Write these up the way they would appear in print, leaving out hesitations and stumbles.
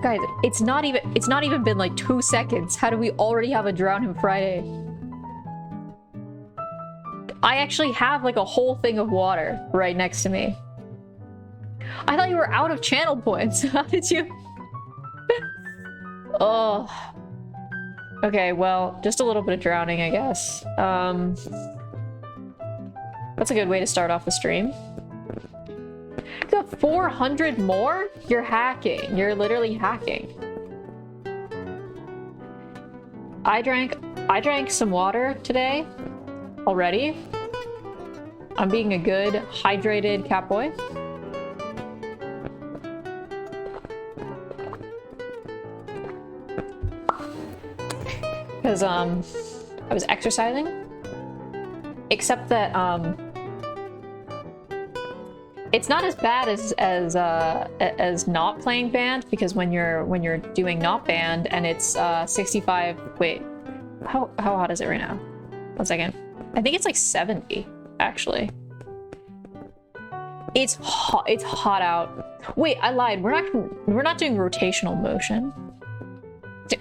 Guys, it's not even been like 2 seconds. How do we already have a Drown Him Friday? I actually have like a whole thing of water right next to me. I thought you were out of channel points. How did you? Oh. Okay, well, just a little bit of drowning, I guess. That's a good way to start off the stream. You got 400 more? You're hacking. You're literally hacking. I drank some water today already. I'm being a good hydrated cat boy. Because I was exercising, except that it's not as bad as not playing band, because when you're doing not band and it's 65. Wait, how hot is it right now? 1 second. I think it's like 70 actually. It's hot. It's hot out. Wait, I lied. We're not doing rotational motion.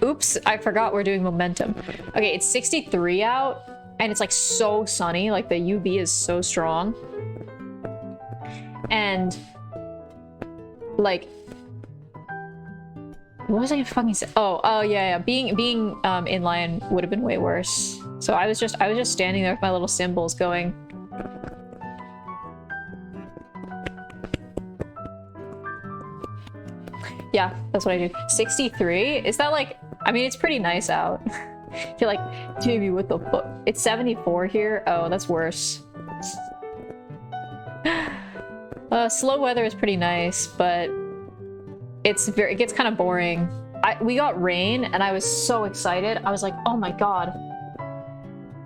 Oops, I forgot we're doing momentum. Okay, it's 63 out, and it's like so sunny, like the UV is so strong. And like, what was I gonna fucking say? Oh yeah. Being inline would have been way worse. So I was just standing there with my little cymbals going. Yeah, that's what I do. 63? Is that like... I mean, it's pretty nice out. You're like, Jamie, what the fuck? It's 74 here? Oh, that's worse. Slow weather is pretty nice, but it gets kind of boring. We got rain, and I was so excited. I was like, oh my god.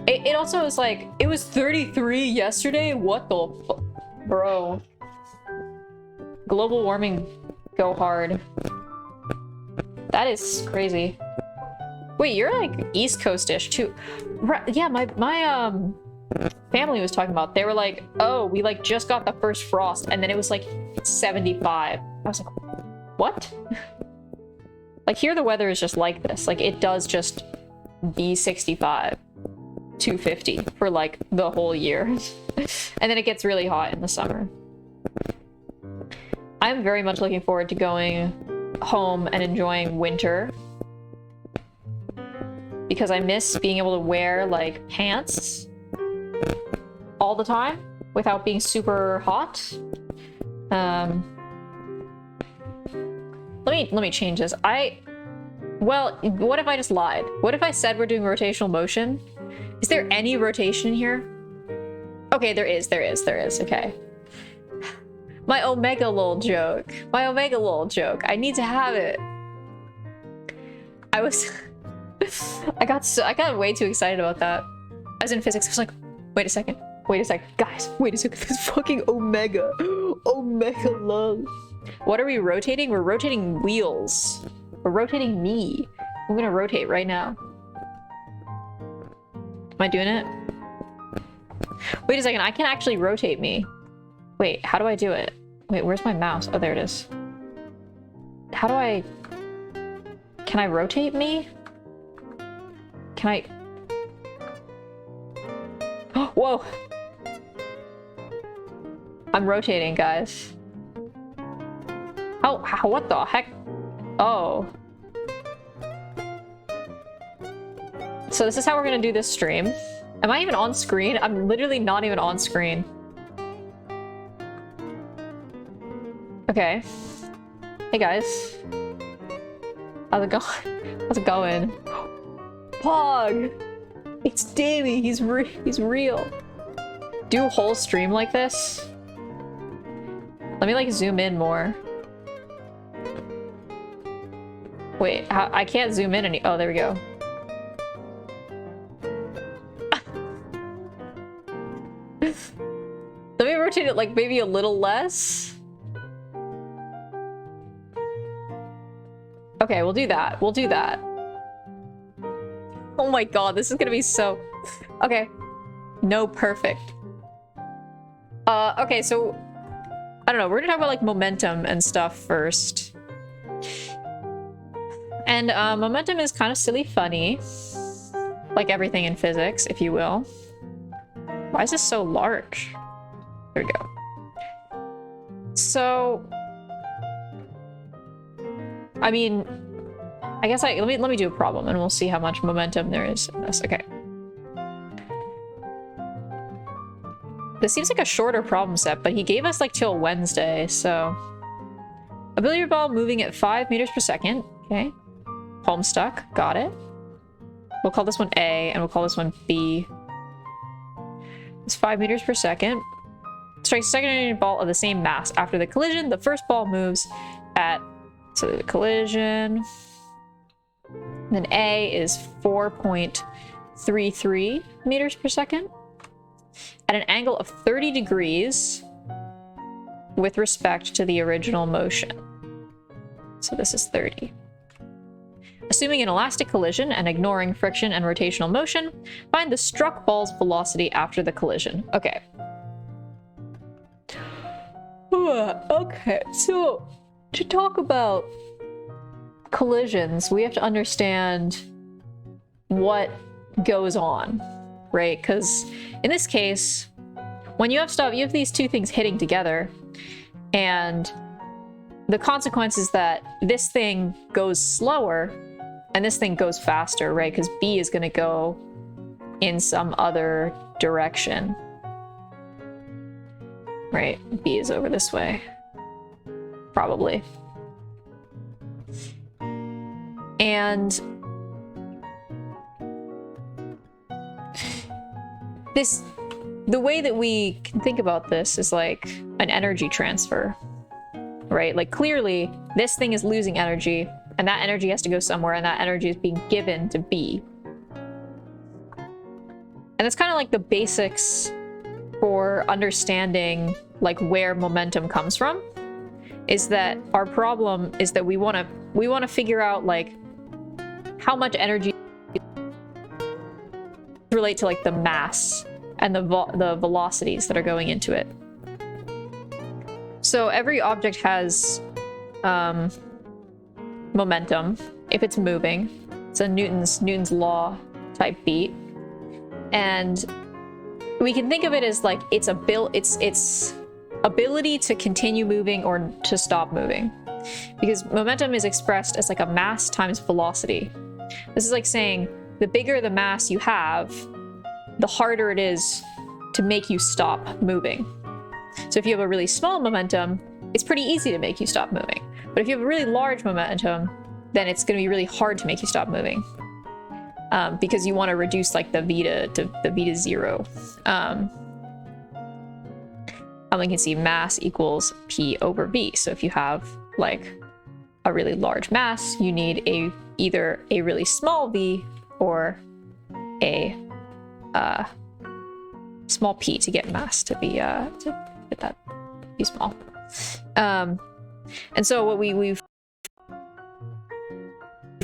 It also was like, it was 33 yesterday? What the fuck? Bro. Global warming... Go hard. That is crazy. Wait, you're like East Coast-ish too. Right, yeah, my family was talking about. They were like, "Oh, we like just got the first frost, and then it was like 75." I was like, "What?" Like here, the weather is just like this. Like it does just be 65 to 50 for like the whole year, and then it gets really hot in the summer. I'm very much looking forward to going home and enjoying winter, because I miss being able to wear like pants all the time without being super hot. Let me change this. Well, what if I just lied? What if I said we're doing rotational motion? Is there any rotation here? Okay, there is. Okay. My ωLUL joke. My ωLUL joke. I need to have it. I got way too excited about that. I was in physics. I was like, wait a second, guys, wait a second. This fucking ωLUL. What are we rotating? We're rotating wheels. We're rotating me. I'm gonna rotate right now. Am I doing it? Wait a second. I can actually rotate me. Wait, how do I do it? Wait, where's my mouse? Oh, there it is. How do I... Can I rotate me? Can I... Oh, whoa! I'm rotating, guys. How, what the heck? Oh. So this is how we're gonna do this stream. Am I even on screen? I'm literally not even on screen. Okay. Hey guys. How's it going? How's it going? Pog! It's Davey, he's real. Do a whole stream like this? Let me like zoom in more. Wait, I can't zoom in any- oh, there we go. Let me rotate it like maybe a little less. Okay, we'll do that. We'll do that. Oh my god, this is gonna be so... Okay. No, perfect. Okay, so... I don't know, we're gonna talk about like momentum and stuff first. And momentum is kind of silly funny. Like everything in physics, if you will. Why is this so large? There we go. So, I mean, I guess let me do a problem and we'll see how much momentum there is in this. Okay. This seems like a shorter problem set, but he gave us like till Wednesday, so. A billiard ball moving at 5 meters per second. Okay. Homestuck. Got it. We'll call this one A and we'll call this one B. It's 5 meters per second. Strikes a second ball of the same mass. After the collision, the first ball moves at, so the collision. Then A is 4.33 meters per second at an angle of 30 degrees with respect to the original motion. So this is 30. Assuming an elastic collision and ignoring friction and rotational motion, find the struck ball's velocity after the collision. Okay. Okay, so to talk about collisions, we have to understand what goes on, right? Because in this case, when you have stuff, you have these two things hitting together, and the consequence is that this thing goes slower and this thing goes faster, right? Because B is going to go in some other direction. Right, B is over this way. Probably. And the way that we can think about this is like an energy transfer, right? Like clearly this thing is losing energy and that energy has to go somewhere and that energy is being given to B. And it's kind of like the basics for understanding like where momentum comes from, is that our problem is that we want to figure out like how much energy relate to like the mass and the velocities that are going into it. So every object has momentum if it's moving. It's a Newton's law type beat, and we can think of it as like its ability to continue moving or to stop moving, because momentum is expressed as like a mass times velocity. This is like saying the bigger the mass you have, the harder it is to make you stop moving. So if you have a really small momentum, it's pretty easy to make you stop moving. But if you have a really large momentum, then it's going to be really hard to make you stop moving. Because you want to reduce like the v to 0. And we can see mass equals P over V. So if you have like a really large mass, you need either a really small v or a small p to get mass to be to get that be small. And so what if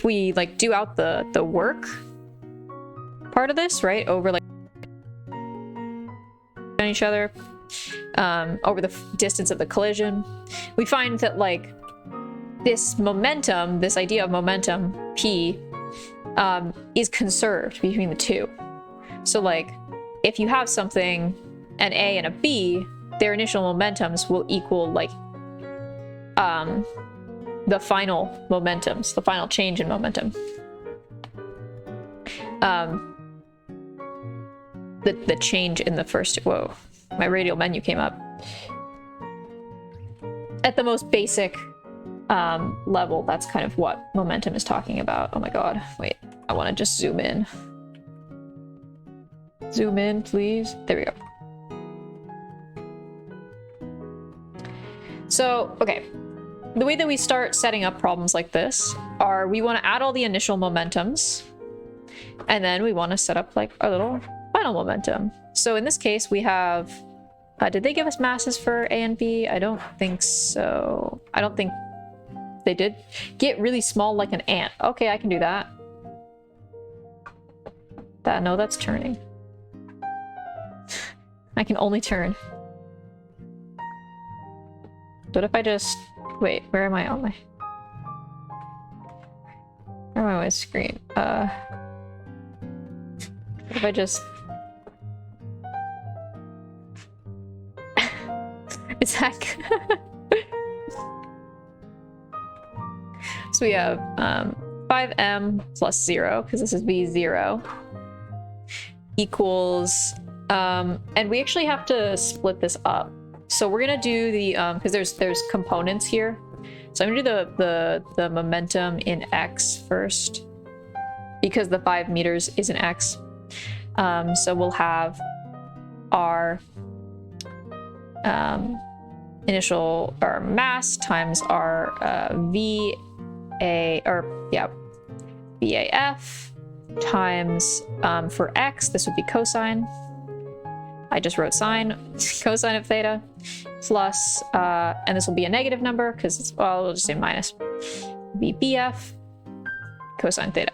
we like do out the work part of this, right, over like on each other, over the distance of the collision, we find that like this momentum, this idea of momentum P, is conserved between the two. So like if you have something, an A and a B, their initial momentums will equal like the final momentums, the final change in momentum. The change in the first, whoa, my radial menu came up. At the most basic level, that's kind of what momentum is talking about. Oh my god, wait, I want to just zoom in. Zoom in, please. There we go. So, okay. The way that we start setting up problems like this are we want to add all the initial momentums, and then we want to set up like our little final momentum. So in this case, we have, did they give us masses for A and B? I don't think so. I don't think they did. Get really small like an ant. Okay, I can do that. No, that's turning. I can only turn. What if I just... Wait, where am I on my... my screen. What if I just... It's hack. So we have 5m plus 0, because this is v0, equals... and we actually have to split this up. So we're gonna do the... because there's components here. So I'm gonna do the momentum in x first, because the 5 meters is an x. So we'll have our initial or mass times our VAF times for x, this would be cosine. I just wrote sine, cosine of theta, plus, and this will be a negative number because it's, well, we'll just say minus, be BF cosine theta.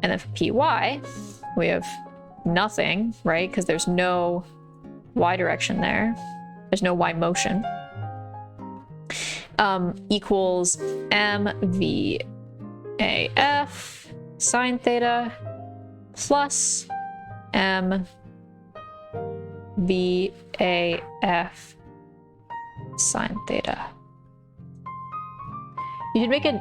And then for PY, we have nothing, right? Because there's no y direction there. There's no y motion. Equals MVAF sine theta plus MVAF sine theta. You should make it...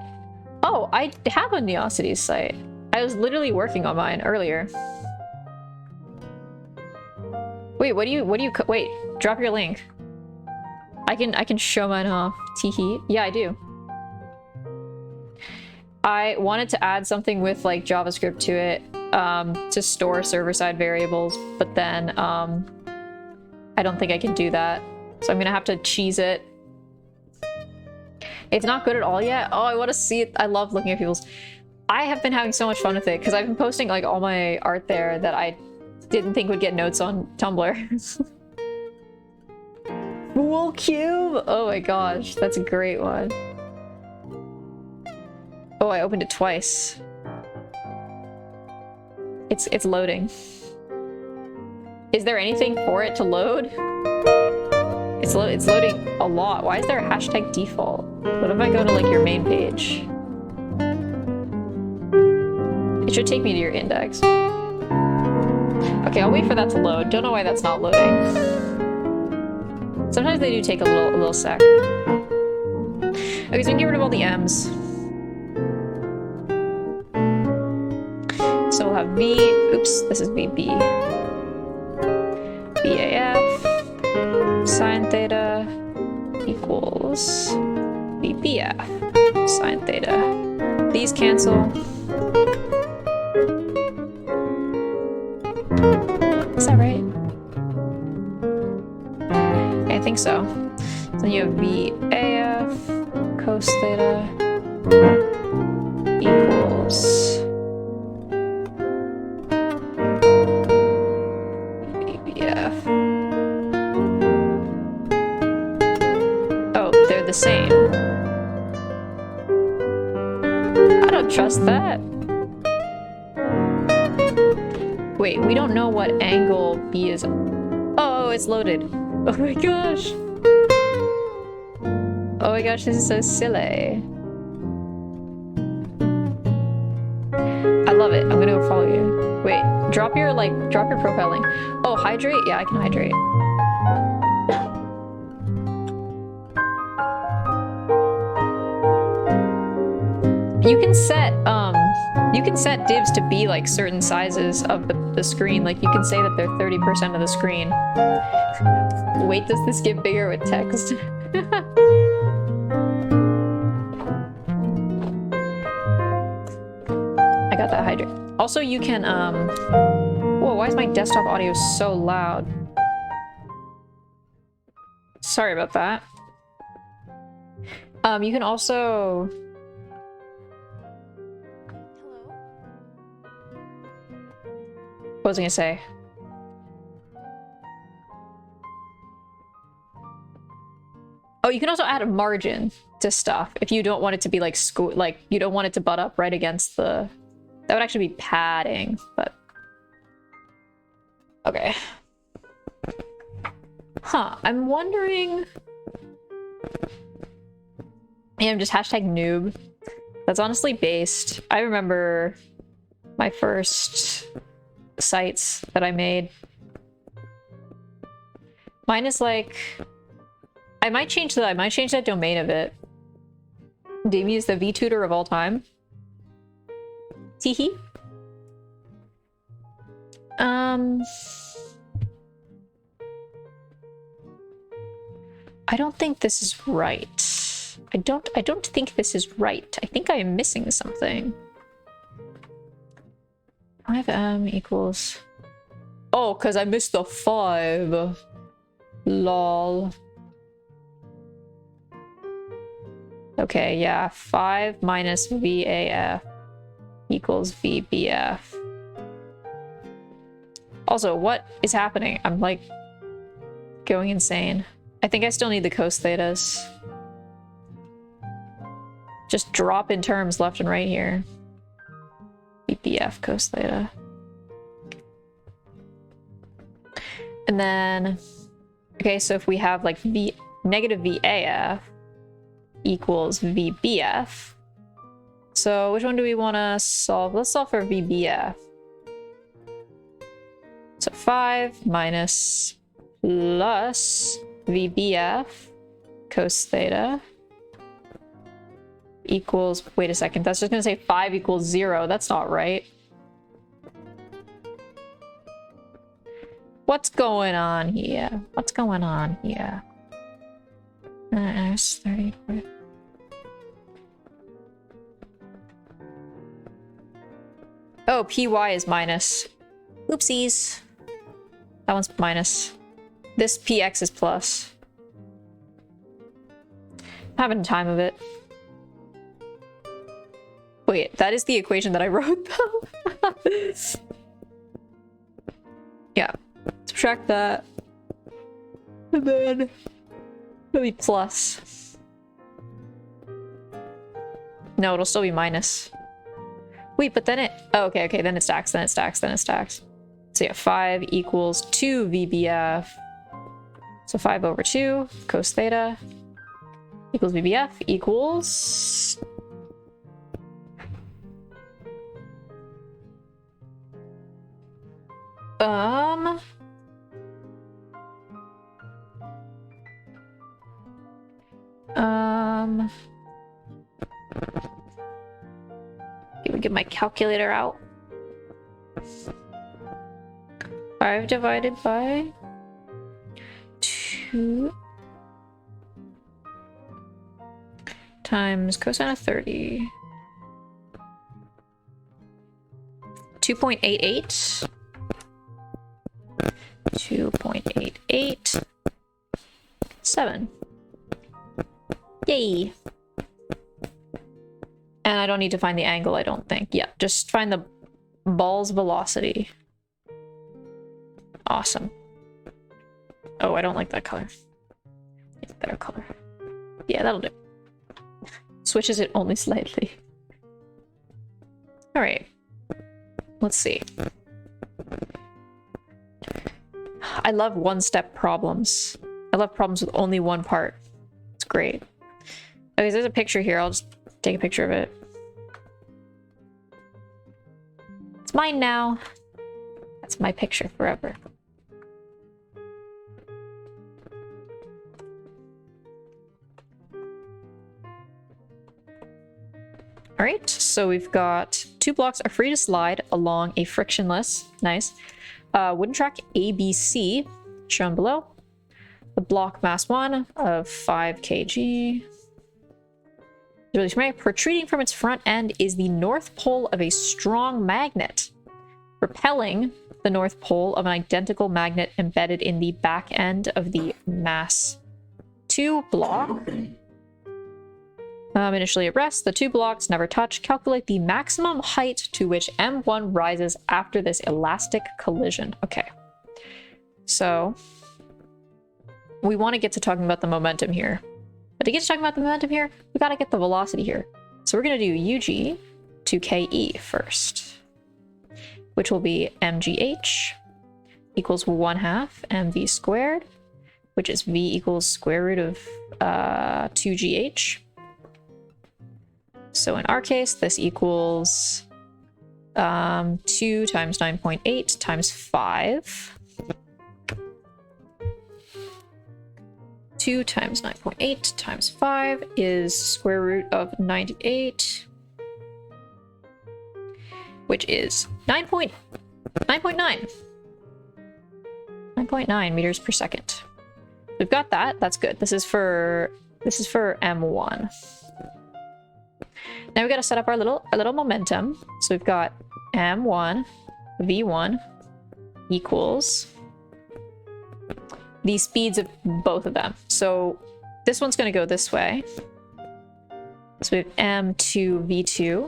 Oh, I have a Neocities site. I was literally working on mine earlier. Wait, what do you wait, drop your link. I can show mine off. Teehee. Yeah, I do. I wanted to add something with like JavaScript to it to store server-side variables, but then I don't think I can do that. So I'm gonna have to cheese it. It's not good at all yet. Oh, I want to see it. I love looking at people's. I have been having so much fun with it because I've been posting like all my art there that I didn't think would get notes on Tumblr. Fool Cube! Oh my gosh, that's a great one. Oh, I opened it twice. It's loading. Is there anything for it to load? It's loading a lot. Why is there a hashtag default? What if I go to like your main page? It should take me to your index. Okay, I'll wait for that to load. Don't know why that's not loading. Sometimes they do take a little sec. Okay, so we can get rid of all the M's. So we'll have V, oops, this is VB. VAF sine theta equals VBF sine theta. These cancel. Is that right? I think so. So then you have VAF cos theta equals VBF. Oh, they're the same. I don't trust that. Wait, we don't know what angle B is. Oh, it's loaded. Oh my gosh. Oh my gosh, this is so silly. I love it. I'm gonna go follow you. Wait, drop your profile link. Oh, hydrate? Yeah, I can hydrate. You can set divs to be like certain sizes of the screen. Like you can say that they're 30% of the screen. Wait, does this get bigger with text? I got that hydrate. Also, you can whoa, why is my desktop audio so loud? Sorry about that. You can also... What was I gonna say? Oh, you can also add a margin to stuff if you don't want it to be like you don't want it to butt up right against the... That would actually be padding, but... Okay. Huh, I'm wondering... Yeah, I'm just hashtag noob. That's honestly based. I remember my first sites that I made. Mine is like, I might change that domain of it. Damie is the VTutor of all time. Teehee. I don't think this is right. I don't think this is right. I think I am missing something. 5m equals... Oh, because I missed the 5. Lol. Okay, yeah. 5 minus VAF equals VBF. Also, what is happening? I'm like going insane. I think I still need the cos thetas. Just drop in terms left and right here. VBF cos theta. And then, okay, so if we have like negative VAF equals VBF. So which one do we want to solve? Let's solve for VBF. So 5 minus plus VBF cos theta equals, wait a second, that's just gonna say 5 equals 0. That's not right. What's going on here? What's going on here? Nice, 30. Oh, PY is minus. Oopsies. That one's minus. This PX is plus. I'm having time of it. Wait, that is the equation that I wrote though. Yeah. Subtract that. And then it'll be plus. No, it'll still be minus. Wait, but then it... Oh, okay, okay, then it stacks, then it stacks, then it stacks. So yeah, 5 equals 2 VBF. So 5 over 2 cos theta equals VBF equals... Let me get my calculator out. 5 divided by 2 times cosine of 30. 2.88. 2.88. 7. Yay. And I don't need to find the angle, I don't think. Yeah, just find the ball's velocity. Awesome. Oh, I don't like that color. It's a better color. Yeah, that'll do. Switches it only slightly. All right. Let's see. I love one-step problems. I love problems with only one part. It's great. Okay, there's a picture here. I'll just take a picture of it. It's mine now. That's my picture forever. All right, so we've got 2 blocks are free to slide along a frictionless, nice, wooden track ABC, shown below. The block mass 1 of 5 kg. Really smart. Protruding from its front end is the north pole of a strong magnet, repelling the north pole of an identical magnet embedded in the back end of the mass 2 block. Initially at rest, the 2 blocks never touch. Calculate the maximum height to which M1 rises after this elastic collision. Okay. So we want to get to talking about the momentum here. But to get to talking about the momentum here, we got to get the velocity here. So we're going to do UG to KE first, which will be MGH equals 1/2 MV squared, which is V equals square root of 2GH. So in our case, this equals 2 times 9.8 times 5. 2 times 9.8 times 5 is square root of 98, which is 9.9 meters per second. We've got that. That's good. This is for M1. Now we got to set up our little momentum. So we've got M1 V1 equals the speeds of both of them. So this one's going to go this way. So we have M2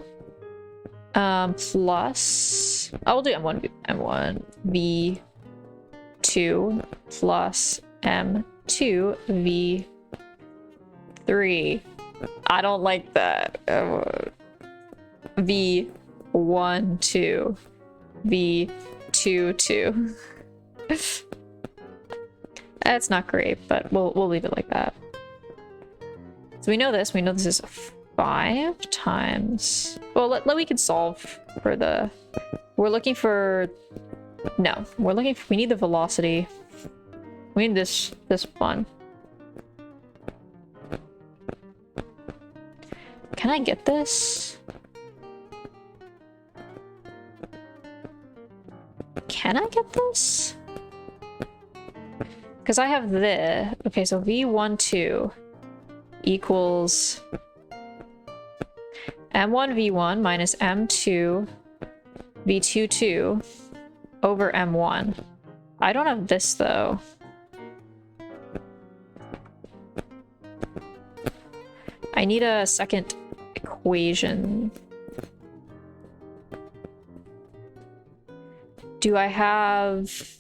V2 plus, I will do M1 V2 plus M2 V3. I don't like that. V1 2 V2 2. That's not great, but we'll leave it like that. So we know this. We know this is 5 times. Well, we can solve for the. We're looking for. No, we're looking. We need the velocity. We need this one. Can I get this? Can I get this? Because I have the... Okay, so V12 equals M1 V1 minus M2 V22 over M1. I don't have this, though. I need a second equation. Do I have...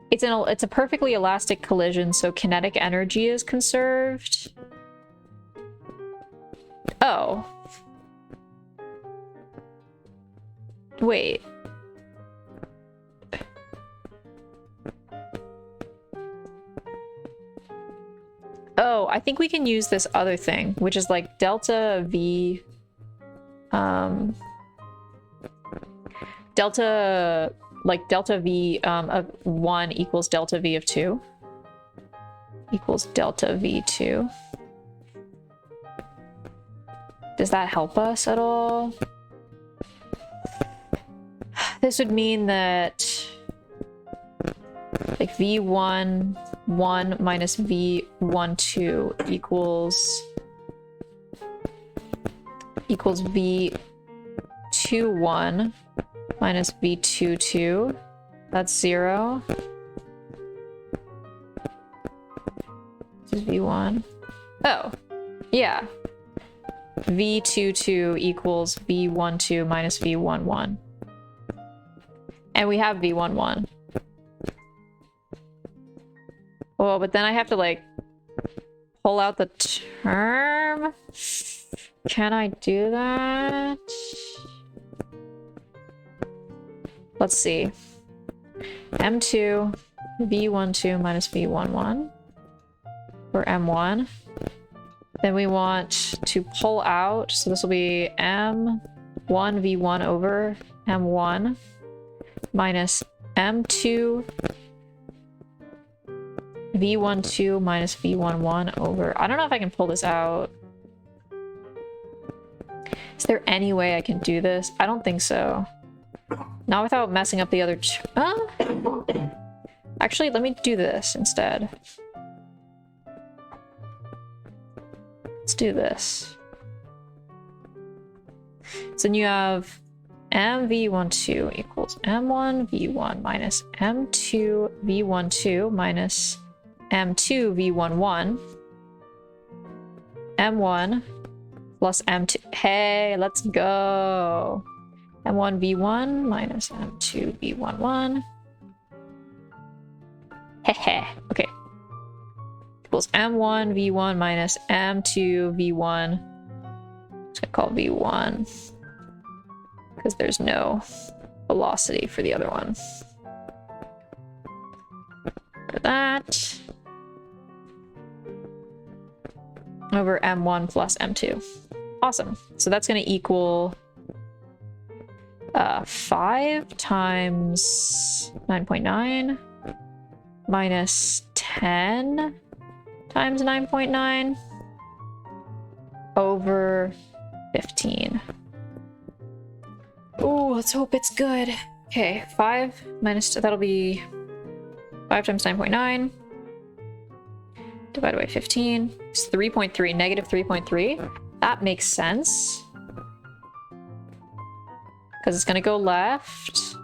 It's a perfectly elastic collision, so kinetic energy is conserved. Oh. Wait. Oh, I think we can use this other thing, which is like delta V... delta V of 1 equals delta V of 2 equals delta V2. Does that help us at all? This would mean that like V1 1 minus V1 2 equals V2 1 minus V2 2. That's 0. This is V1. Oh, yeah. V2 2 equals V1 2 minus V1 1. And we have V1 1. Oh, but then I have to like pull out the term. Can I do that? Let's see. M2 V12 minus V11 for M1. Then we want to pull out, so this will be M1 V1 over M1 minus M2 V12 minus V11 over... I don't know if I can pull this out. Is there any way I can do this? I don't think so. Not without messing up the other... Actually, let me do this instead. Let's do this. So then you have MV12 equals M1 V1 minus M2 V12 minus M2 V11. M1 plus M2. Hey, let's go. M1 V1 minus M2 V11. Hehe. Okay. Equals M1 V1 minus M2 V1. I'm just gonna call V1 because there's no velocity for the other one. For that. over m1 plus m2. Awesome. So that's going to equal 5 times 9.9 minus 10 times 9.9 over 15. Oh, let's hope it's good. Okay, 5 minus, that'll be 5 times 9.9 divided by 15. It's 3.3, negative 3.3. That makes sense. Because it's going to go left.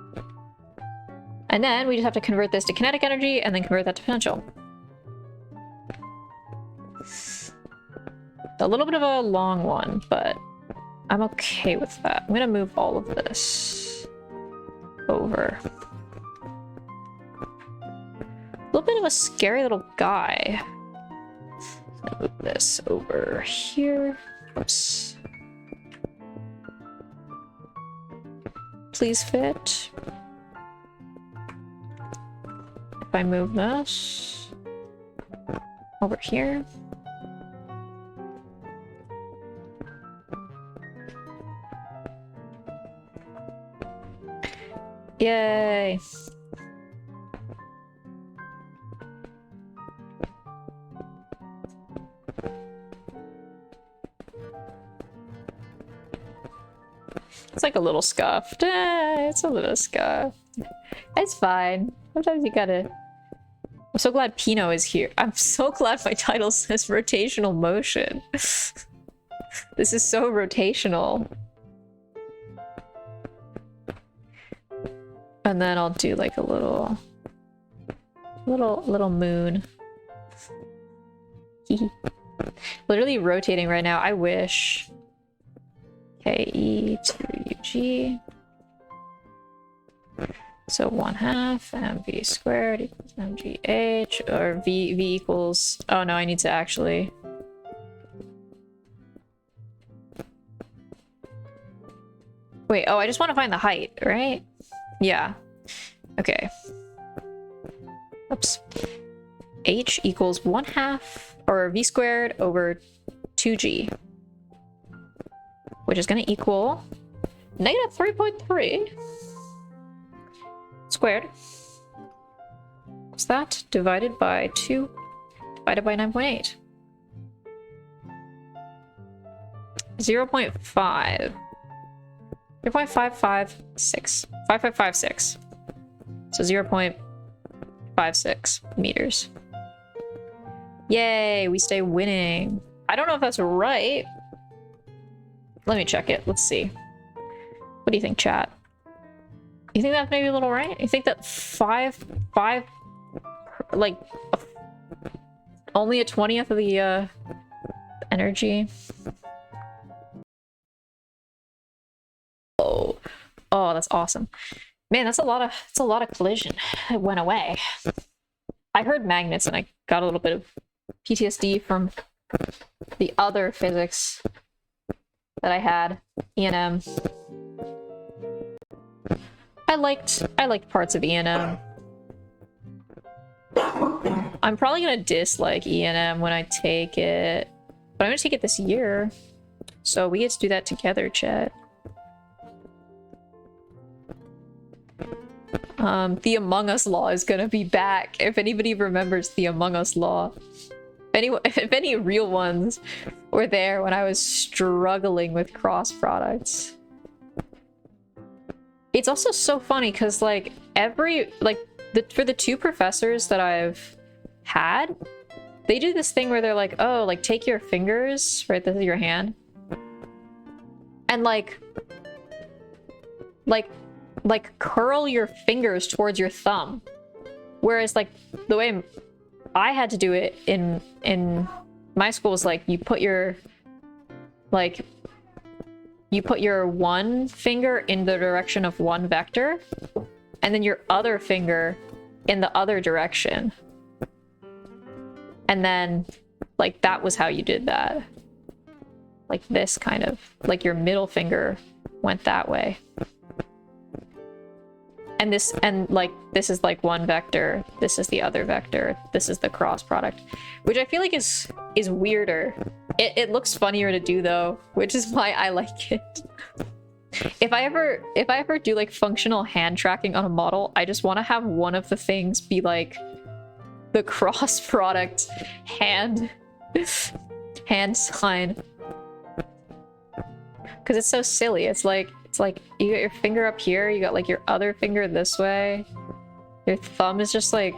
And then we just have to convert this to kinetic energy and then convert that to potential. A little bit of a long one, but I'm okay with that. I'm going to move all of this over. A little bit of a scary little guy. Move this over here. Oops. Please fit. If I move this over here. Yay! It's like a little scuffed. It's a little scuffed. It's fine. Sometimes you gotta... I'm so glad Pino is here. I'm so glad my title says rotational motion. This is so rotational. And then I'll do like a little moon. Literally rotating right now. I wish. Okay, E to UG. So 1/2 mv squared equals mgh, or v equals... Oh no, I need to actually... Wait, oh, I just want to find the height, right? Yeah. Okay. Oops. H equals 1/2, or v squared over 2g. Which is going to equal negative 3.3 squared. What's that? Divided by 2, divided by 9.8. 0.5. 0.556. 5556. So 0.56 meters. Yay, we stay winning. I don't know if that's right. Let me check it. Let's see. What do you think, chat? You think that's maybe a little right? You think that 5, like, only a 20th of the, energy? Oh, that's awesome. Man, that's a lot of collision. It went away. I heard magnets and I got a little bit of PTSD from the other physics that I had, E&M. I liked parts of E&M. I'm probably gonna dislike E&M when I take it, but I'm gonna take it this year, so we get to do that together, chat. The Among Us law is gonna be back. If anybody remembers the Among Us law. If any real ones were there when I was struggling with cross products. It's also so funny because like for the 2 professors that I've had, they do this thing where they're like, oh, like take your fingers, right, this is your hand, and like curl your fingers towards your thumb. Whereas like the way I had to do it in my school was like you put your one finger in the direction of one vector and then your other finger in the other direction. And then like that was how you did that. Like this kind of, like your middle finger went that way. And this is like one vector, this is the other vector, this is the cross product, which I feel like is weirder It looks funnier to do though, which is why I like it. If I ever do like functional hand tracking on a model, I just want to have one of the things be like the cross product hand sign. Because it's so silly. It's like you got your finger up here, you got like your other finger this way. Your thumb is just like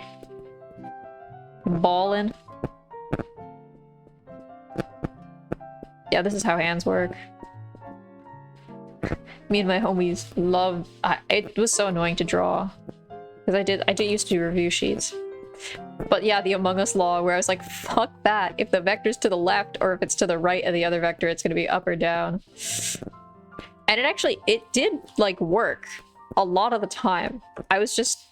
balling. Yeah, this is how hands work. Me and my homies loved... it was so annoying to draw. Because I did used to do review sheets. But yeah, the Among Us law where I was like, fuck that. If the vector's to the left or if it's to the right of the other vector, it's gonna be up or down. And it did like work a lot of the time. I was just...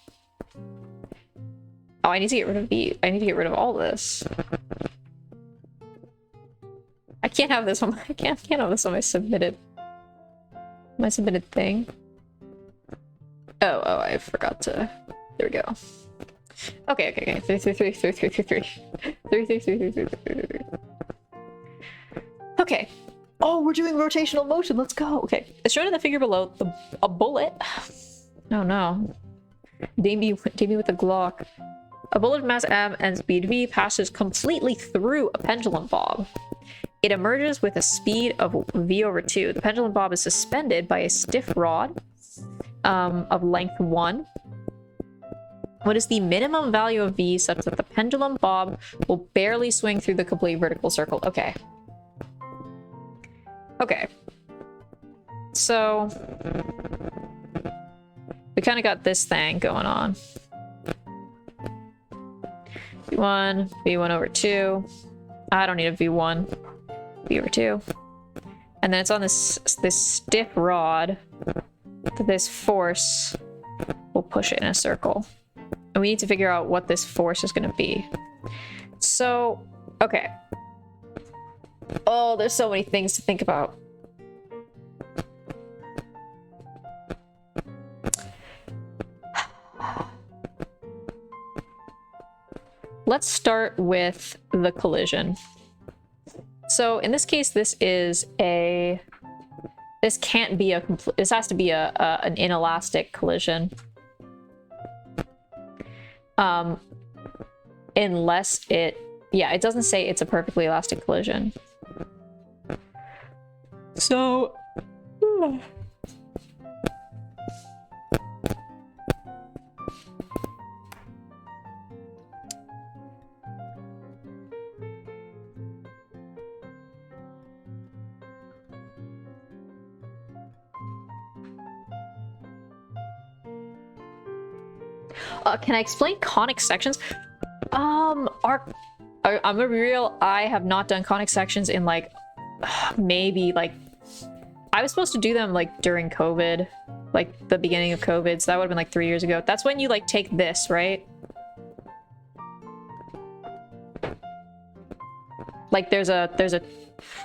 Oh, I need to get rid of I need to get rid of all this. I can't have this on I can't have this on my submitted thing. Oh, I forgot to... There we go. Okay. 3. Okay. Oh, we're doing rotational motion. Let's go. Okay. As shown in the figure below, a bullet... Oh no. Dame me with the Glock. A bullet of mass m and speed v passes completely through a pendulum bob. It emerges with a speed of v/2. The pendulum bob is suspended by a stiff rod of length 1. What is the minimum value of v such that the pendulum bob will barely swing through the complete vertical circle? Okay. Okay. So we kind of got this thing going on. v1, v1/2. I don't need a v1. v/2. And then it's on this stiff rod that this force will push it in a circle. And we need to figure out what this force is going to be. So, okay. Oh, there's so many things to think about. Let's start with the collision. So in this case, this can't be this has to be an inelastic collision. Unless it doesn't say it's a perfectly elastic collision. So can I explain conic sections? I'm gonna be real, I have not done conic sections in like maybe like I was supposed to do them like during COVID, like the beginning of COVID, so that would have been like 3 years ago. That's when you like take this, right? Like there's a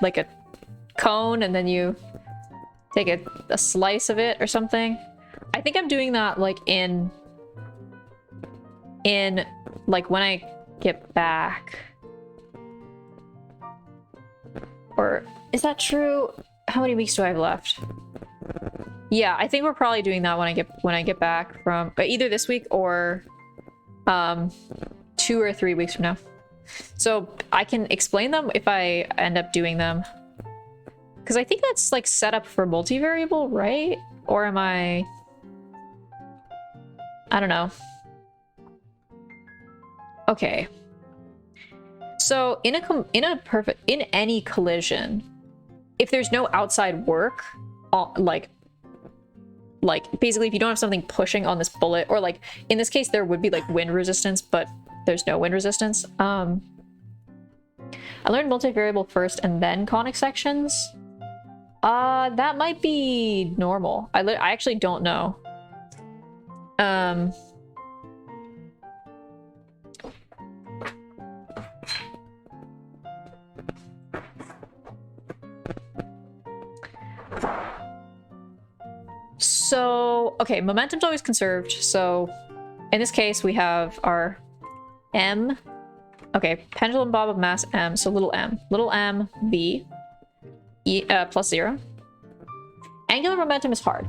like a cone and then you take a slice of it or something. I think I'm doing that like in like when I get back. Or is that true? How many weeks do I have left? Yeah, I think we're probably doing that when I get back from either this week or 2 or 3 weeks from now. So I can explain them if I end up doing them. Because I think that's like set up for multivariable, right? Or am I don't know. Okay. So in any collision, if there's no outside work, like basically if you don't have something pushing on this bullet, or like in this case there would be like wind resistance, but there's no wind resistance. I learned multivariable first and then conic sections. That might be normal. I actually don't know. So, okay, momentum's always conserved. So in this case, we have our m Okay, pendulum bob of mass m, so little m v plus 0. Angular momentum is hard.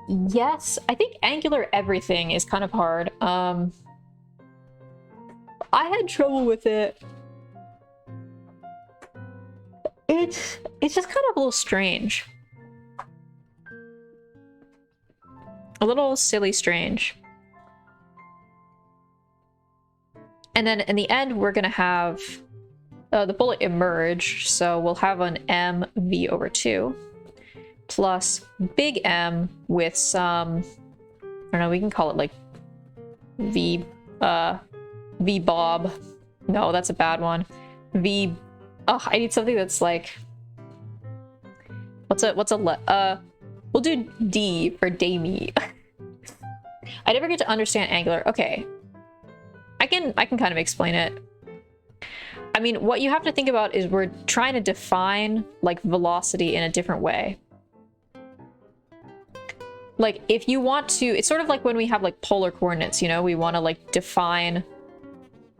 Yes, I think angular everything is kind of hard. I had trouble with it. It's just kind of a little strange. A little silly strange. And then in the end, we're gonna have the bullet emerge, so we'll have an mv over 2 plus big M with some, I don't know, we can call it like v bob. No, that's a bad one. I need something that's like, we'll do D for Damie. I never get to understand angular. Okay, I can kind of explain it. I mean, what you have to think about is we're trying to define like velocity in a different way. Like if you want to, it's sort of like when we have like polar coordinates, you know, we want to like define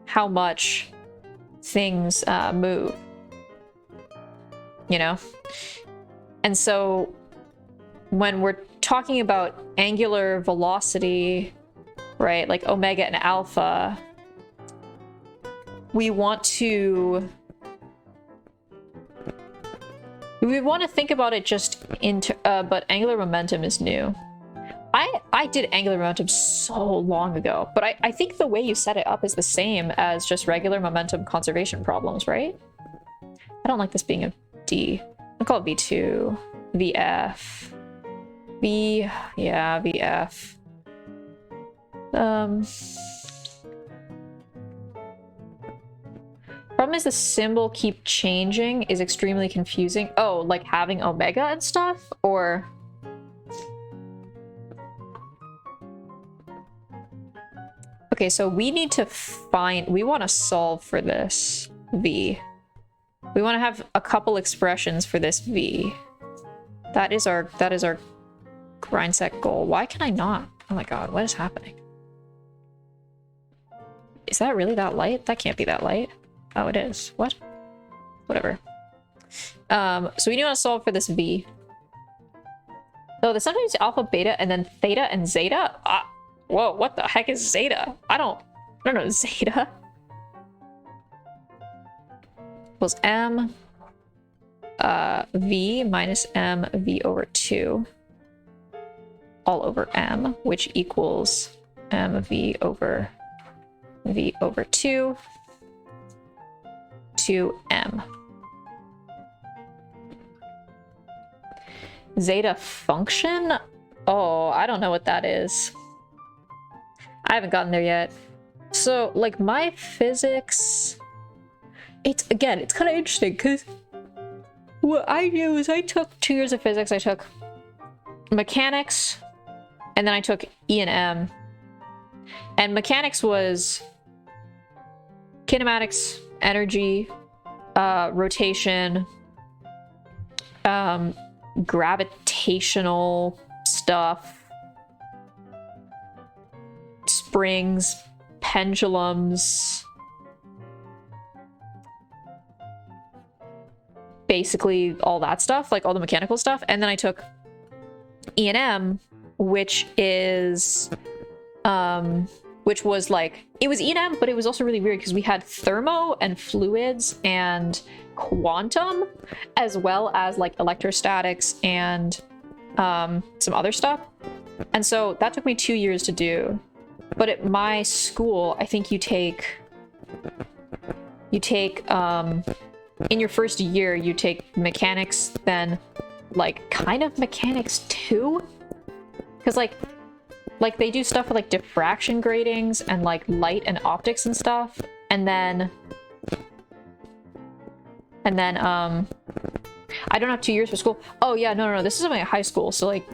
how much things move, you know? And so when we're talking about angular velocity, right, like omega and alpha, we want to think about it just into but angular momentum is new. I did angular momentum so long ago, but I think the way you set it up is the same as just regular momentum conservation problems, right? I don't like this being a D. I'll call it V2, VF, yeah, VF. Problem is the symbol keep changing is extremely confusing. Oh, like having omega and stuff? Or... Okay, so we need to find... We want to solve for this V. We want to have a couple expressions for this V. That is our grind set goal. Why can I not? Oh my god, what is happening? Is that really that light? That can't be that light. Oh, it is. What? Whatever. So we need to solve for this V. So there's sometimes alpha, beta, and then theta and zeta. Whoa, what the heck is zeta? I don't know zeta. Equals m v minus m v over 2 all over m, which equals m v over 2 to m. Zeta function? Oh, I don't know what that is. I haven't gotten there yet. So, like, my physics... It's kind of interesting, because what I do is I took 2 years of physics. I took mechanics, and then I took E and M. And mechanics was kinematics, energy, rotation, gravitational stuff, springs, pendulums, basically all that stuff, like all the mechanical stuff. And then I took E&M, which is which was like, it was E&M, but it was also really weird because we had thermo and fluids and quantum, as well as like electrostatics and some other stuff. And so that took me 2 years to do. But at my school, I think you take in your first year, you take mechanics, then like kind of mechanics 2, because like they do stuff with like diffraction gratings and like light and optics and stuff, and then I don't have 2 years for school. Oh yeah, no, this is my high school, so like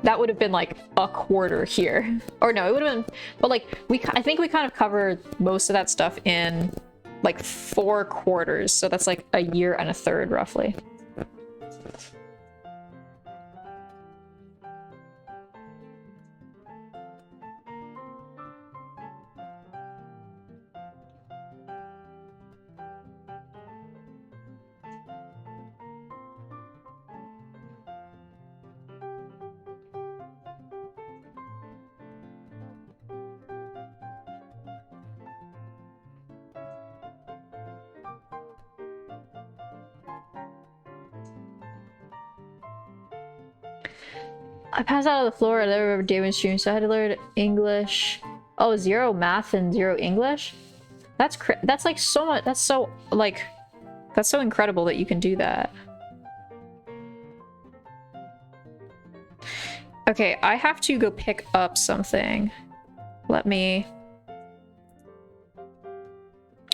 that would have been like a quarter here, or no, it would have been, but like I think we kind of covered most of that stuff in like 4 quarters, so that's like a year and a third roughly. I passed out on the floor every day when streaming, so I had to learn English. Oh, 0 math and 0 English? That's like so much. That's so like, that's so incredible that you can do that. Okay, I have to go pick up something. Let me...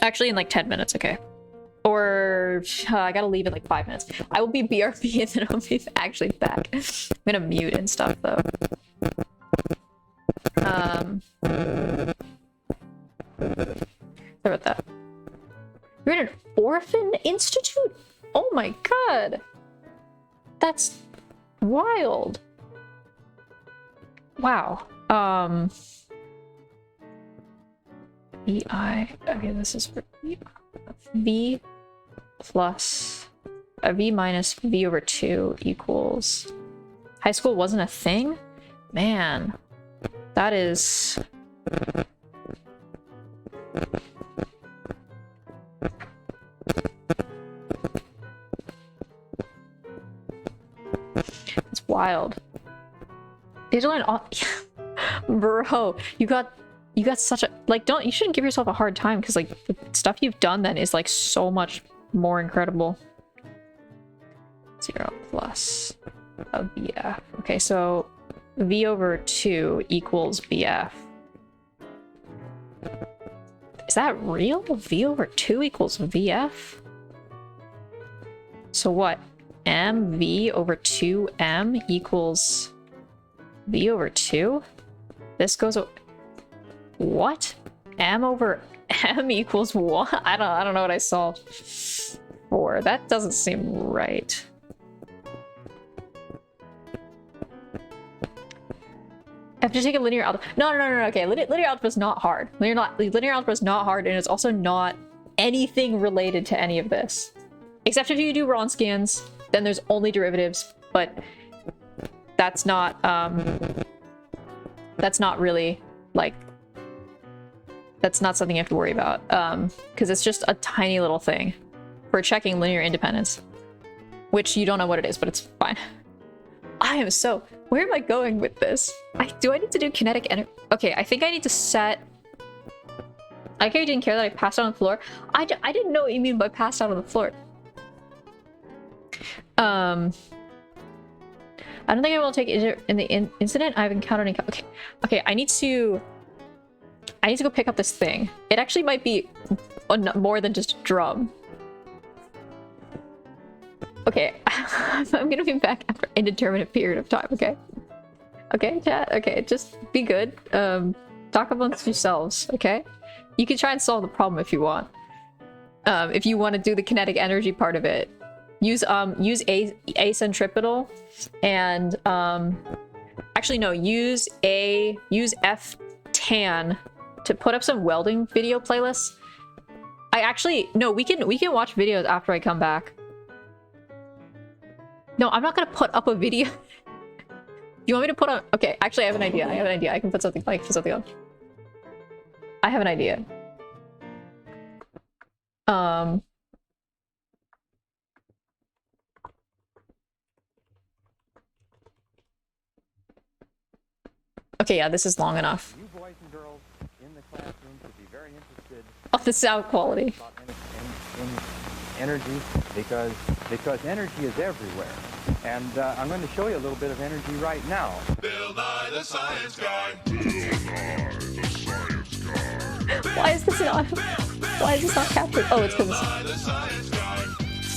Actually, in like 10 minutes, okay. Or I gotta leave in like 5 minutes. I will be BRB and then I'll be actually back. I'm gonna mute and stuff though. Sorry about that. You're in an orphan institute? Oh my god. That's wild. Wow. VI. Okay, this is for V plus V minus V over 2 equals. High school wasn't a thing? Man, that is. It's wild. Digital and all. Bro, you got such a like. You shouldn't give yourself a hard time because like the stuff you've done then is like so much more incredible. 0 plus a VF. Okay, so V over 2 equals VF. Is that real? V over 2 equals VF? So what? MV over 2M equals V over 2? This goes... What? M over M equals 1? I don't know what I solved for. That doesn't seem right. I have to take a linear algebra. No, okay. Linear algebra is not hard. Linear algebra is not hard, and it's also not anything related to any of this. Except if you do Wronskians, then there's only derivatives, but that's not really, like, that's not something you have to worry about, because it's just a tiny little thing for checking linear independence, which you don't know what it is, but it's fine. I am so... Where am I going with this? Do I need to do kinetic energy? Okay, I think I need to set... I care you didn't care that I passed out on the floor. I didn't know what you mean by passed out on the floor. I don't think I will take it in the incident. I've encountered any... Okay, I need to go pick up this thing. It actually might be more than just a drum. Okay, I'm gonna be back after an indeterminate period of time, okay? Okay, chat? Okay, just be good. Talk amongst yourselves, okay? You can try and solve the problem if you want. If you want to do the kinetic energy part of it. Use acentripetal and actually no, use F tan to put up some welding video playlists. No, we can watch videos after I come back. No, I'm not gonna put up a video. You want me to put on... Okay, actually I have an idea. I can put something on. I have an idea. Okay, yeah, this is long enough. You boys and girls in the classroom should be very interested of the sound quality. In energy, because energy is everywhere. And I'm going to show you a little bit of energy right now. Bill Nye the Science Guy. Why is this not? Why is this not captured? Oh, it's because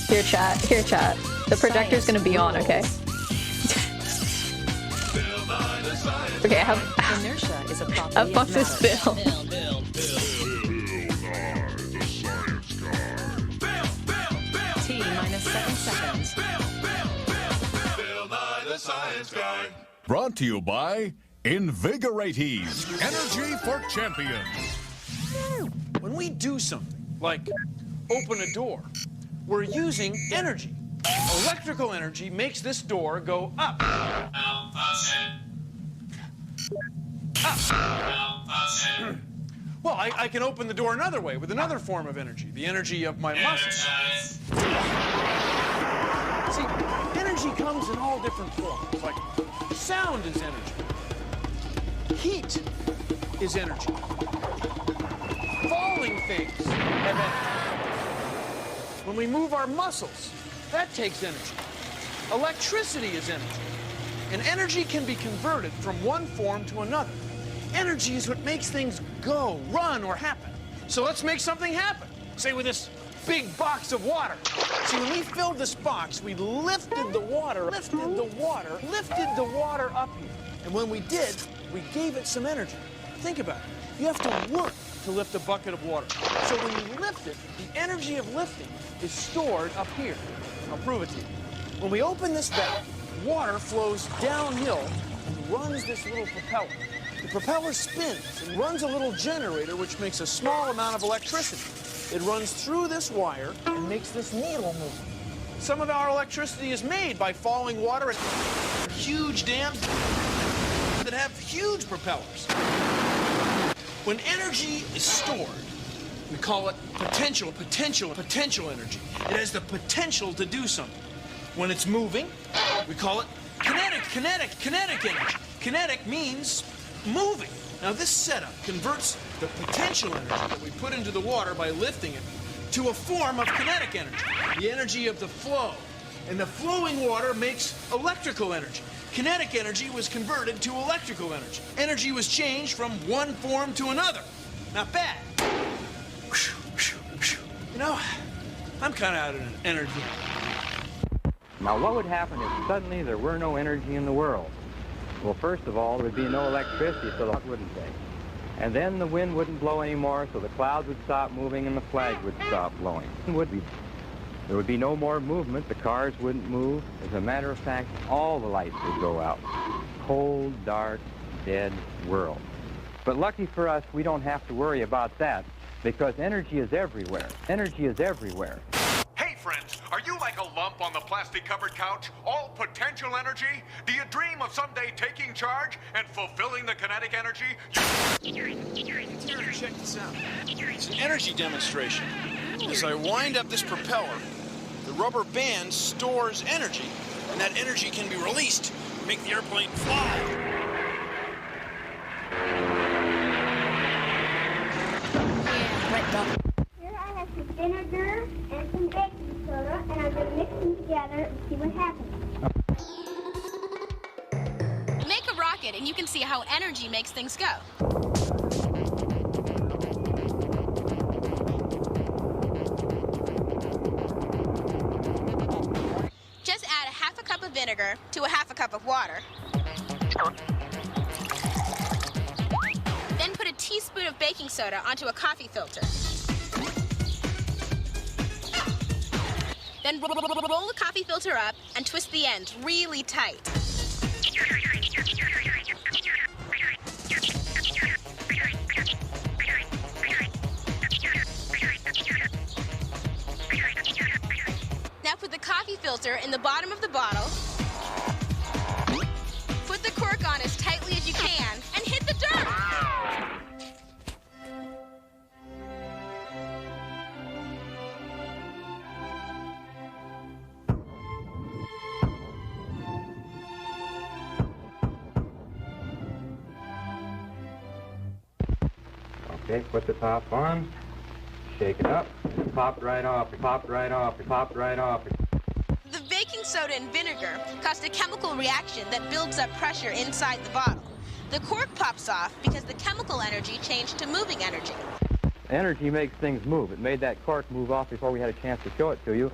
here, chat. The projector's gonna be on, okay? Okay, I have fucked this Bill. T minus 7 seconds. Bill Nye the Science Guy. Brought to you by Invigoratees, energy for champions. When we do something, like open a door, we're using energy. Electrical energy makes this door go up. Well, I can open the door another way with another form of energy, the energy of my muscles. See, energy comes in all different forms. Like sound is energy. Heat is energy. Falling things have energy. When we move our muscles, that takes energy. Electricity is energy. And energy can be converted from one form to another. Energy is what makes things go, run, or happen. So let's make something happen. Say with this big box of water. See, when we filled this box, we lifted the water up here. And when we did, we gave it some energy. Think about it. You have to work to lift a bucket of water. So when you lift it, the energy of lifting is stored up here. I'll prove it to you. When we open this valve, water flows downhill and runs this little propeller. The propeller spins and runs a little generator which makes a small amount of electricity. It runs through this wire and makes this needle move. Some of our electricity is made by falling water at huge dams that have huge propellers. When energy is stored, we call it potential energy. It has the potential to do something. When it's moving, we call it kinetic energy. Kinetic means moving. Now this setup converts the potential energy that we put into the water by lifting it to a form of kinetic energy, the energy of the flow. And the flowing water makes electrical energy. Kinetic energy was converted to electrical energy. Energy was changed from one form to another. Not bad. You know, I'm kind of out of energy. Now, what would happen if suddenly there were no energy in the world? Well, first of all, there would be no electricity, so the cloud wouldn't take. And then the wind wouldn't blow anymore, so the clouds would stop moving and the flag would stop blowing. There would be no more movement. The cars wouldn't move. As a matter of fact, all the lights would go out. Cold, dark, dead world. But lucky for us, we don't have to worry about that because energy is everywhere. Energy is everywhere. Hey, friends, are you like a lump on the plastic-covered couch? All potential energy? Do you dream of someday taking charge and fulfilling the kinetic energy? Check this out. It's an energy demonstration. As I wind up this propeller, the rubber band stores energy, and that energy can be released to make the airplane fly. Here I have some vinegar and some baking soda, and I'm going to mix them together and see what happens. Make a rocket and you can see how energy makes things go. Just add a half a cup of vinegar to a half a cup of water. Then put a teaspoon of baking soda onto a coffee filter. Then roll the coffee filter up and twist the ends really tight. Now put the coffee filter in the bottom of the bottle. Put the cork on as tightly as you can and hit the dirt. Okay, put the top on, shake it up, it popped right off, it popped right off, it popped right off. The baking soda and vinegar cause a chemical reaction that builds up pressure inside the bottle. The cork pops off because the chemical energy changed to moving energy. Energy makes things move. It made that cork move off before we had a chance to show it to you.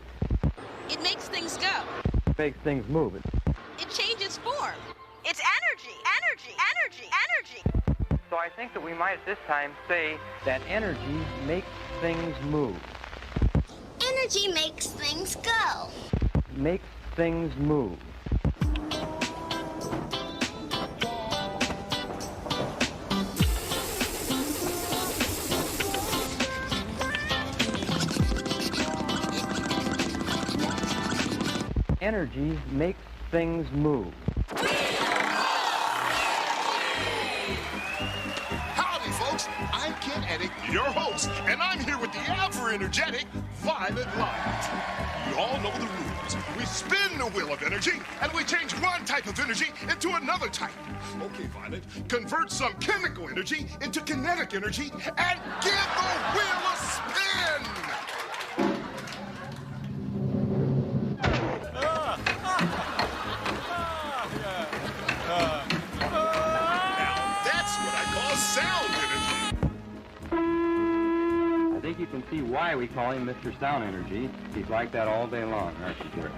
It makes things go. It makes things move. It changes form. It's energy, energy, energy, energy. So I think that we might at this time say that energy makes things move. Energy makes things go. Makes things move. Energy makes things move. Howdy, folks. I'm Kinetic, your host, and I'm here with the ever-energetic Violet Light. You all know the rules. We spin the wheel of energy, and we change one type of energy into another type. Okay, Violet, convert some chemical energy into kinetic energy, and give the wheel a spin! That's what I call sound energy. I think you can see why we call him Mr. Sound Energy. He's like that all day long, aren't you, Jerry?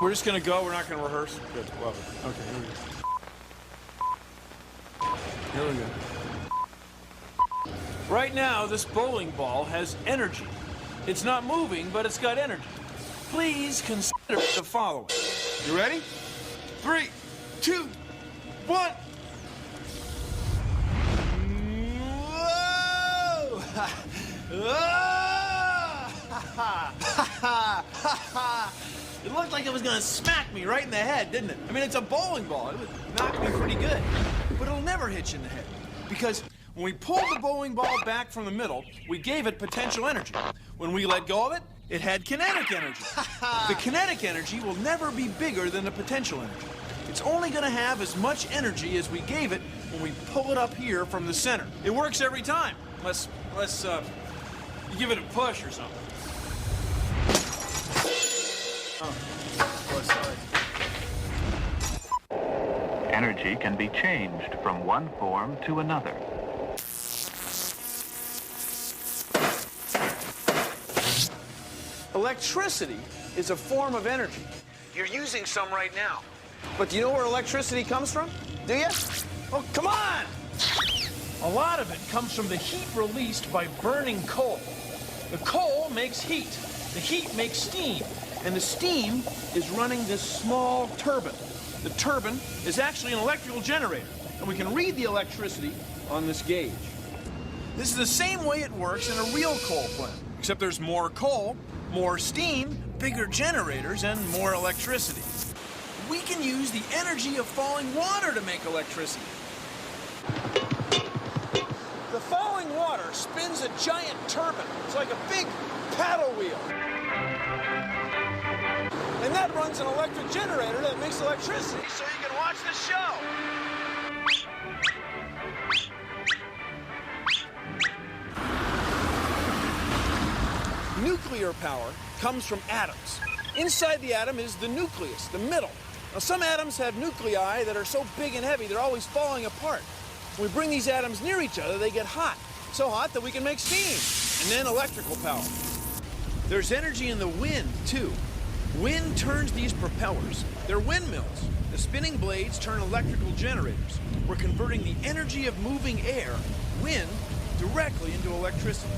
We're just going to go. We're not going to rehearse. Good. Love it. Okay, here we go. Here we go. Right now, this bowling ball has energy. It's not moving, but it's got energy. Please consider the following. You ready? 3, 2, 1. Whoa! It looked like it was going to smack me right in the head, didn't it? I mean, it's a bowling ball. It would knock me pretty good. But it'll never hit you in the head. Because when we pulled the bowling ball back from the middle, we gave it potential energy. When we let go of it, it had kinetic energy. The kinetic energy will never be bigger than the potential energy. It's only going to have as much energy as we gave it when we pull it up here from the center. It works every time, unless you give it a push or something. Energy can be changed from one form to another. Electricity is a form of energy. You're using some right now. But do you know where electricity comes from? Do you? Oh, come on! A lot of it comes from the heat released by burning coal. The coal makes heat. The heat makes steam. And the steam is running this small turbine. The turbine is actually an electrical generator. And we can read the electricity on this gauge. This is the same way it works in a real coal plant. Except there's more coal, more steam, bigger generators, and more electricity. We can use the energy of falling water to make electricity. The falling water spins a giant turbine. It's like a big paddle wheel. And that runs an electric generator that makes electricity so you can watch the show. Nuclear power comes from atoms. Inside the atom is the nucleus, the middle. Now, some atoms have nuclei that are so big and heavy they're always falling apart. When we bring these atoms near each other, they get hot. So hot that we can make steam, and then electrical power. There's energy in the wind, too. Wind turns these propellers. They're windmills. The spinning blades turn electrical generators. We're converting the energy of moving air, wind, directly into electricity.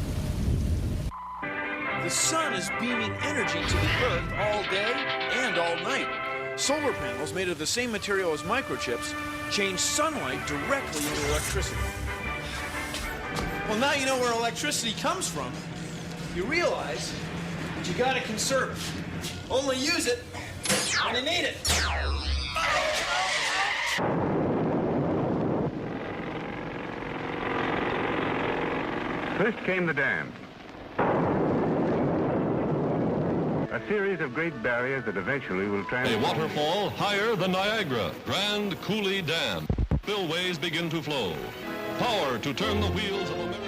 The sun is beaming energy to the earth all day and all night. Solar panels made of the same material as microchips change sunlight directly into electricity. Well, now you know where electricity comes from. You realize that you gotta conserve it. Only use it when you need it. First came the dam. A series of great barriers that eventually will transform. A waterfall higher than Niagara, Grand Coulee Dam. Spillways begin to flow. Power to turn the wheels of America.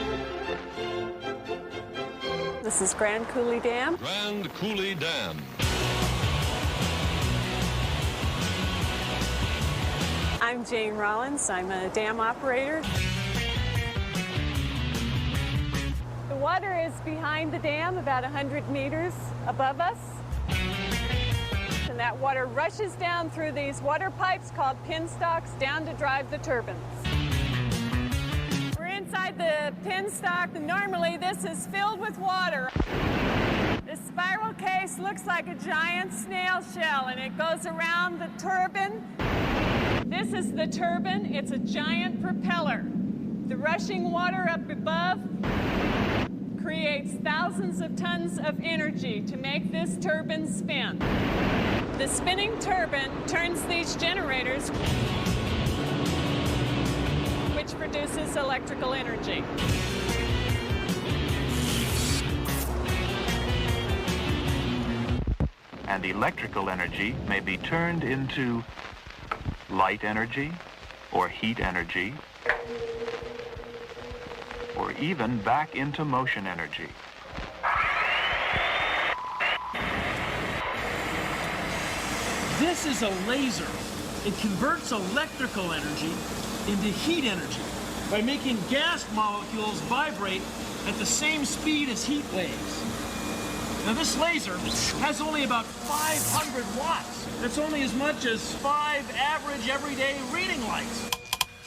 This is Grand Coulee Dam. Grand Coulee Dam. I'm Jane Rollins. I'm a dam operator. The water is behind the dam, about 100 meters above us. And that water rushes down through these water pipes called penstocks down to drive the turbines. We're inside the penstock, and normally this is filled with water. This spiral case looks like a giant snail shell, and it goes around the turbine. This is the turbine. It's a giant propeller. The rushing water up above creates thousands of tons of energy to make this turbine spin. The spinning turbine turns these generators electrical energy. And electrical energy may be turned into light energy, or heat energy, or even back into motion energy. This is a laser. It converts electrical energy into heat energy by making gas molecules vibrate at the same speed as heat waves. Now this laser has only about 500 watts. That's only as much as 5 average everyday reading lights.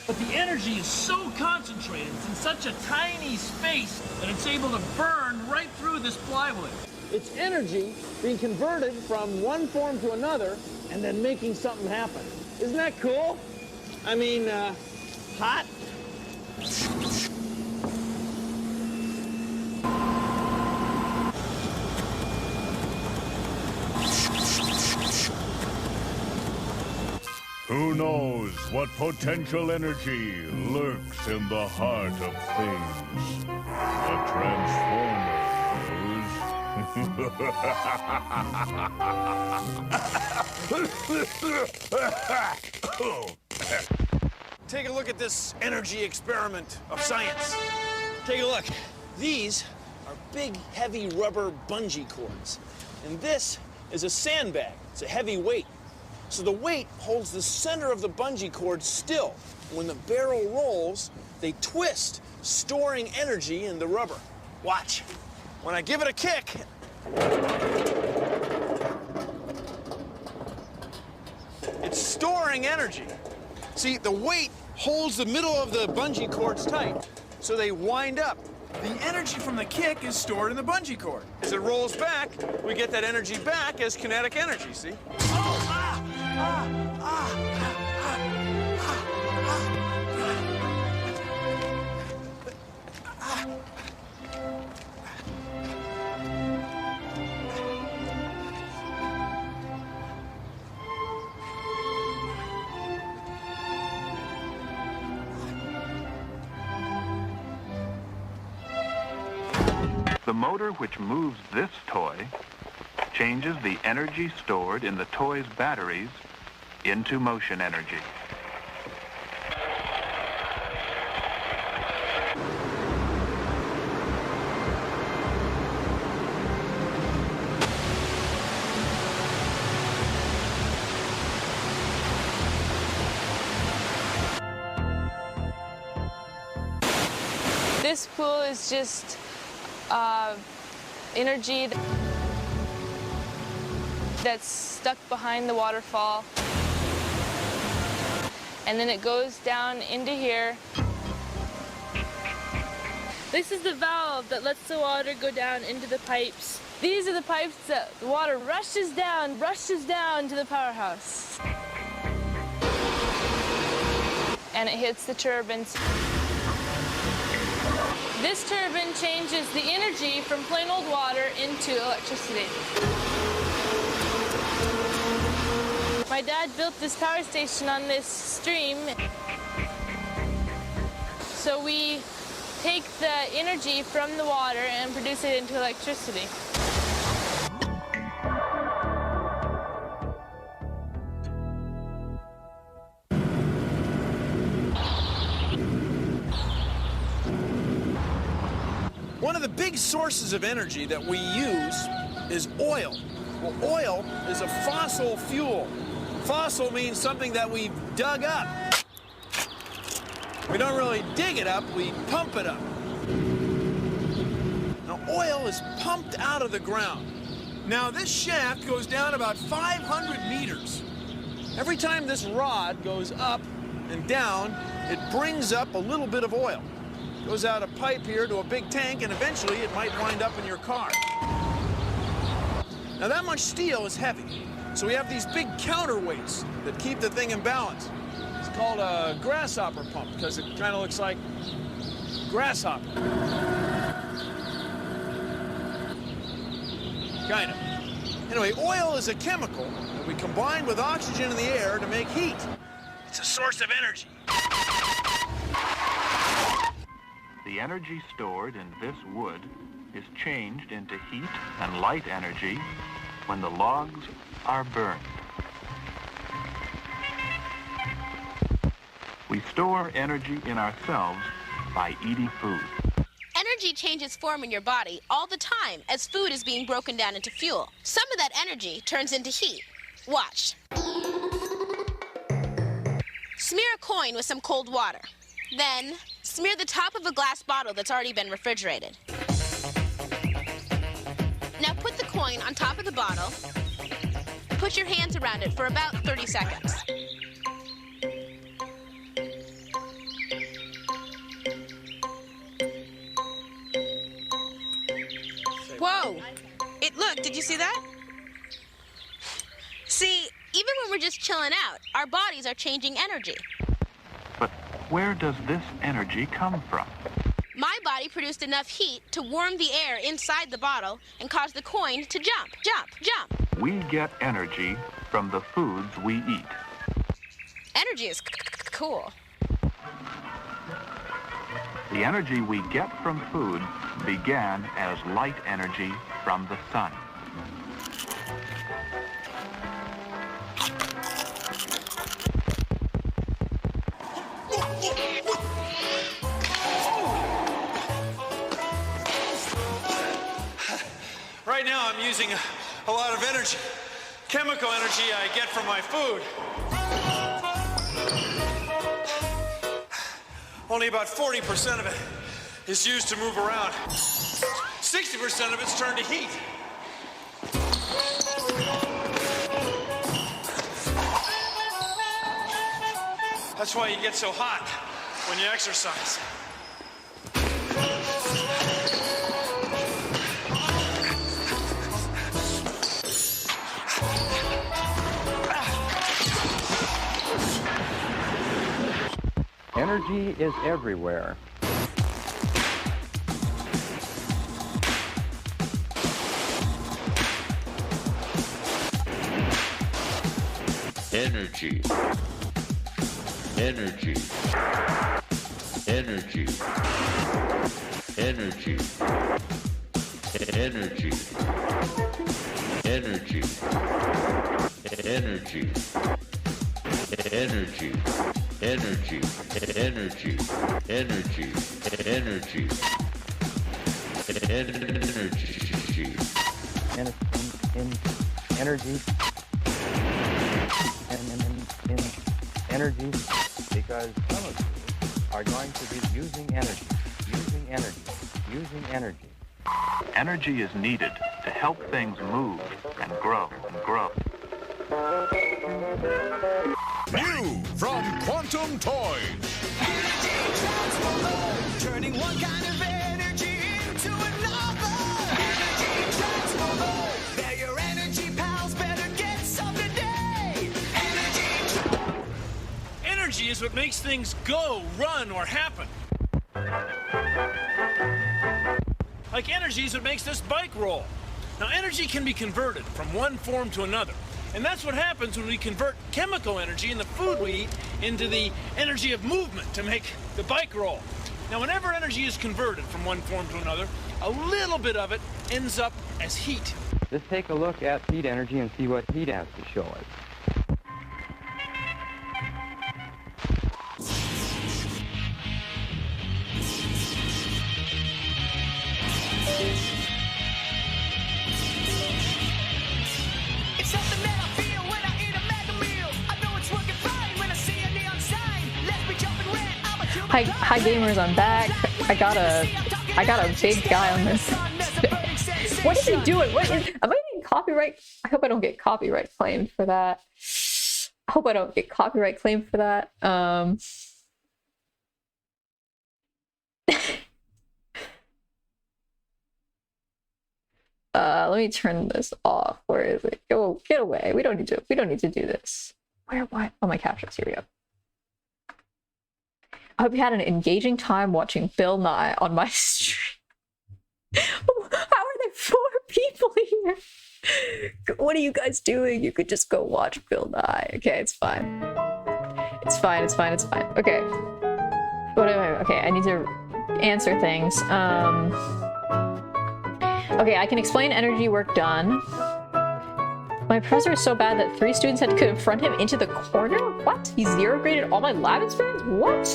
But the energy is so concentrated, it's in such a tiny space that it's able to burn right through this plywood. It's energy being converted from one form to another and then making something happen. Isn't that cool? I mean, hot? Who knows what potential energy lurks in the heart of things? A transformer knows. Take a look at this energy experiment of science. Take a look. These are big, heavy rubber bungee cords. And this is a sandbag. It's a heavy weight. So the weight holds the center of the bungee cord still. When the barrel rolls, they twist, storing energy in the rubber. Watch. When I give it a kick, it's storing energy. See, the weight holds the middle of the bungee cords tight, so they wind up. The energy from the kick is stored in the bungee cord. As it rolls back, we get that energy back as kinetic energy, see? Oh, The motor which moves this toy changes the energy stored in the toy's batteries into motion energy. This pool is just energy that's stuck behind the waterfall, and then it goes down into here. This is the valve that lets the water go down into the pipes. These are the pipes that the water rushes down to the powerhouse. And it hits the turbines. This turbine changes the energy from plain old water into electricity. My dad built this power station on this stream. So we take the energy from the water and produce it into electricity. One of the big sources of energy that we use is oil. Well, oil is a fossil fuel. Fossil means something that we've dug up. We don't really dig it up, we pump it up. Now, oil is pumped out of the ground. Now, this shaft goes down about 500 meters. Every time this rod goes up and down, it brings up a little bit of oil. Goes out a pipe here to a big tank, and eventually it might wind up in your car. Now that much steel is heavy, so we have these big counterweights that keep the thing in balance. It's called a grasshopper pump because it kind of looks like grasshopper. Kind of. Anyway, oil is a chemical that we combine with oxygen in the air to make heat. It's a source of energy. The energy stored in this wood is changed into heat and light energy when the logs are burned. We store energy in ourselves by eating food. Energy changes form in your body all the time as food is being broken down into fuel. Some of that energy turns into heat. Watch. Smear a coin with some cold water. Then, smear the top of a glass bottle that's already been refrigerated. Now put the coin on top of the bottle. Put your hands around it for about 30 seconds. Whoa! Look, did you see that? See, even when we're just chilling out, our bodies are changing energy. But where does this energy come from? My body produced enough heat to warm the air inside the bottle and cause the coin to jump, jump, jump. We get energy from the foods we eat. Energy is cool. The energy we get from food began as light energy from the sun. Right now, I'm using a lot of energy. Chemical energy I get from my food. Only about 40% of it is used to move around. 60% of it's turned to heat. That's why you get so hot when you exercise. Energy is everywhere. Energy. Energy. Energy. Energy. Energy. Energy. Energy. Energy. Energy. Energy. Energy. Energy. Energy. Energy. Energy, because some of you are going to be using energy, using energy. Energy is needed to help things move and grow and grow. New from Quantum Toys. Turning one kind of energy into another. Energy transformer. They're your energy pals. Better get some today. Energy is what makes things go, run, or happen. Like energy is what makes this bike roll. Now, energy can be converted from one form to another. And that's what happens when we convert chemical energy in the food we eat into the energy of movement to make the bike roll. Now, whenever energy is converted from one form to another, a little bit of it ends up as heat. Let's take a look at heat energy and see what heat has to show us. It's something that I feel when I eat a mega meal. I know it's working fine when I see a neon sign. Let's be jumping red. I'm a human. Hi gamers, I'm back. I got a big guy on this. What is he doing? Am I getting copyright? I hope I don't get copyright claimed for that. I hope I don't get copyright claimed for that. Let me turn this off. Where is it? Go, get away. We don't need to do this. What? Oh, my captions. Here we go. I hope you had an engaging time watching Bill Nye on my stream. How are there 4 people here? What are you guys doing? You could just go watch Bill Nye. Okay, it's fine. It's fine. Okay. Okay, I need to answer things. Okay, I can explain energy work done. My professor is so bad that 3 students had to confront him into the corner? What? He 0 graded all my lab experiments? What?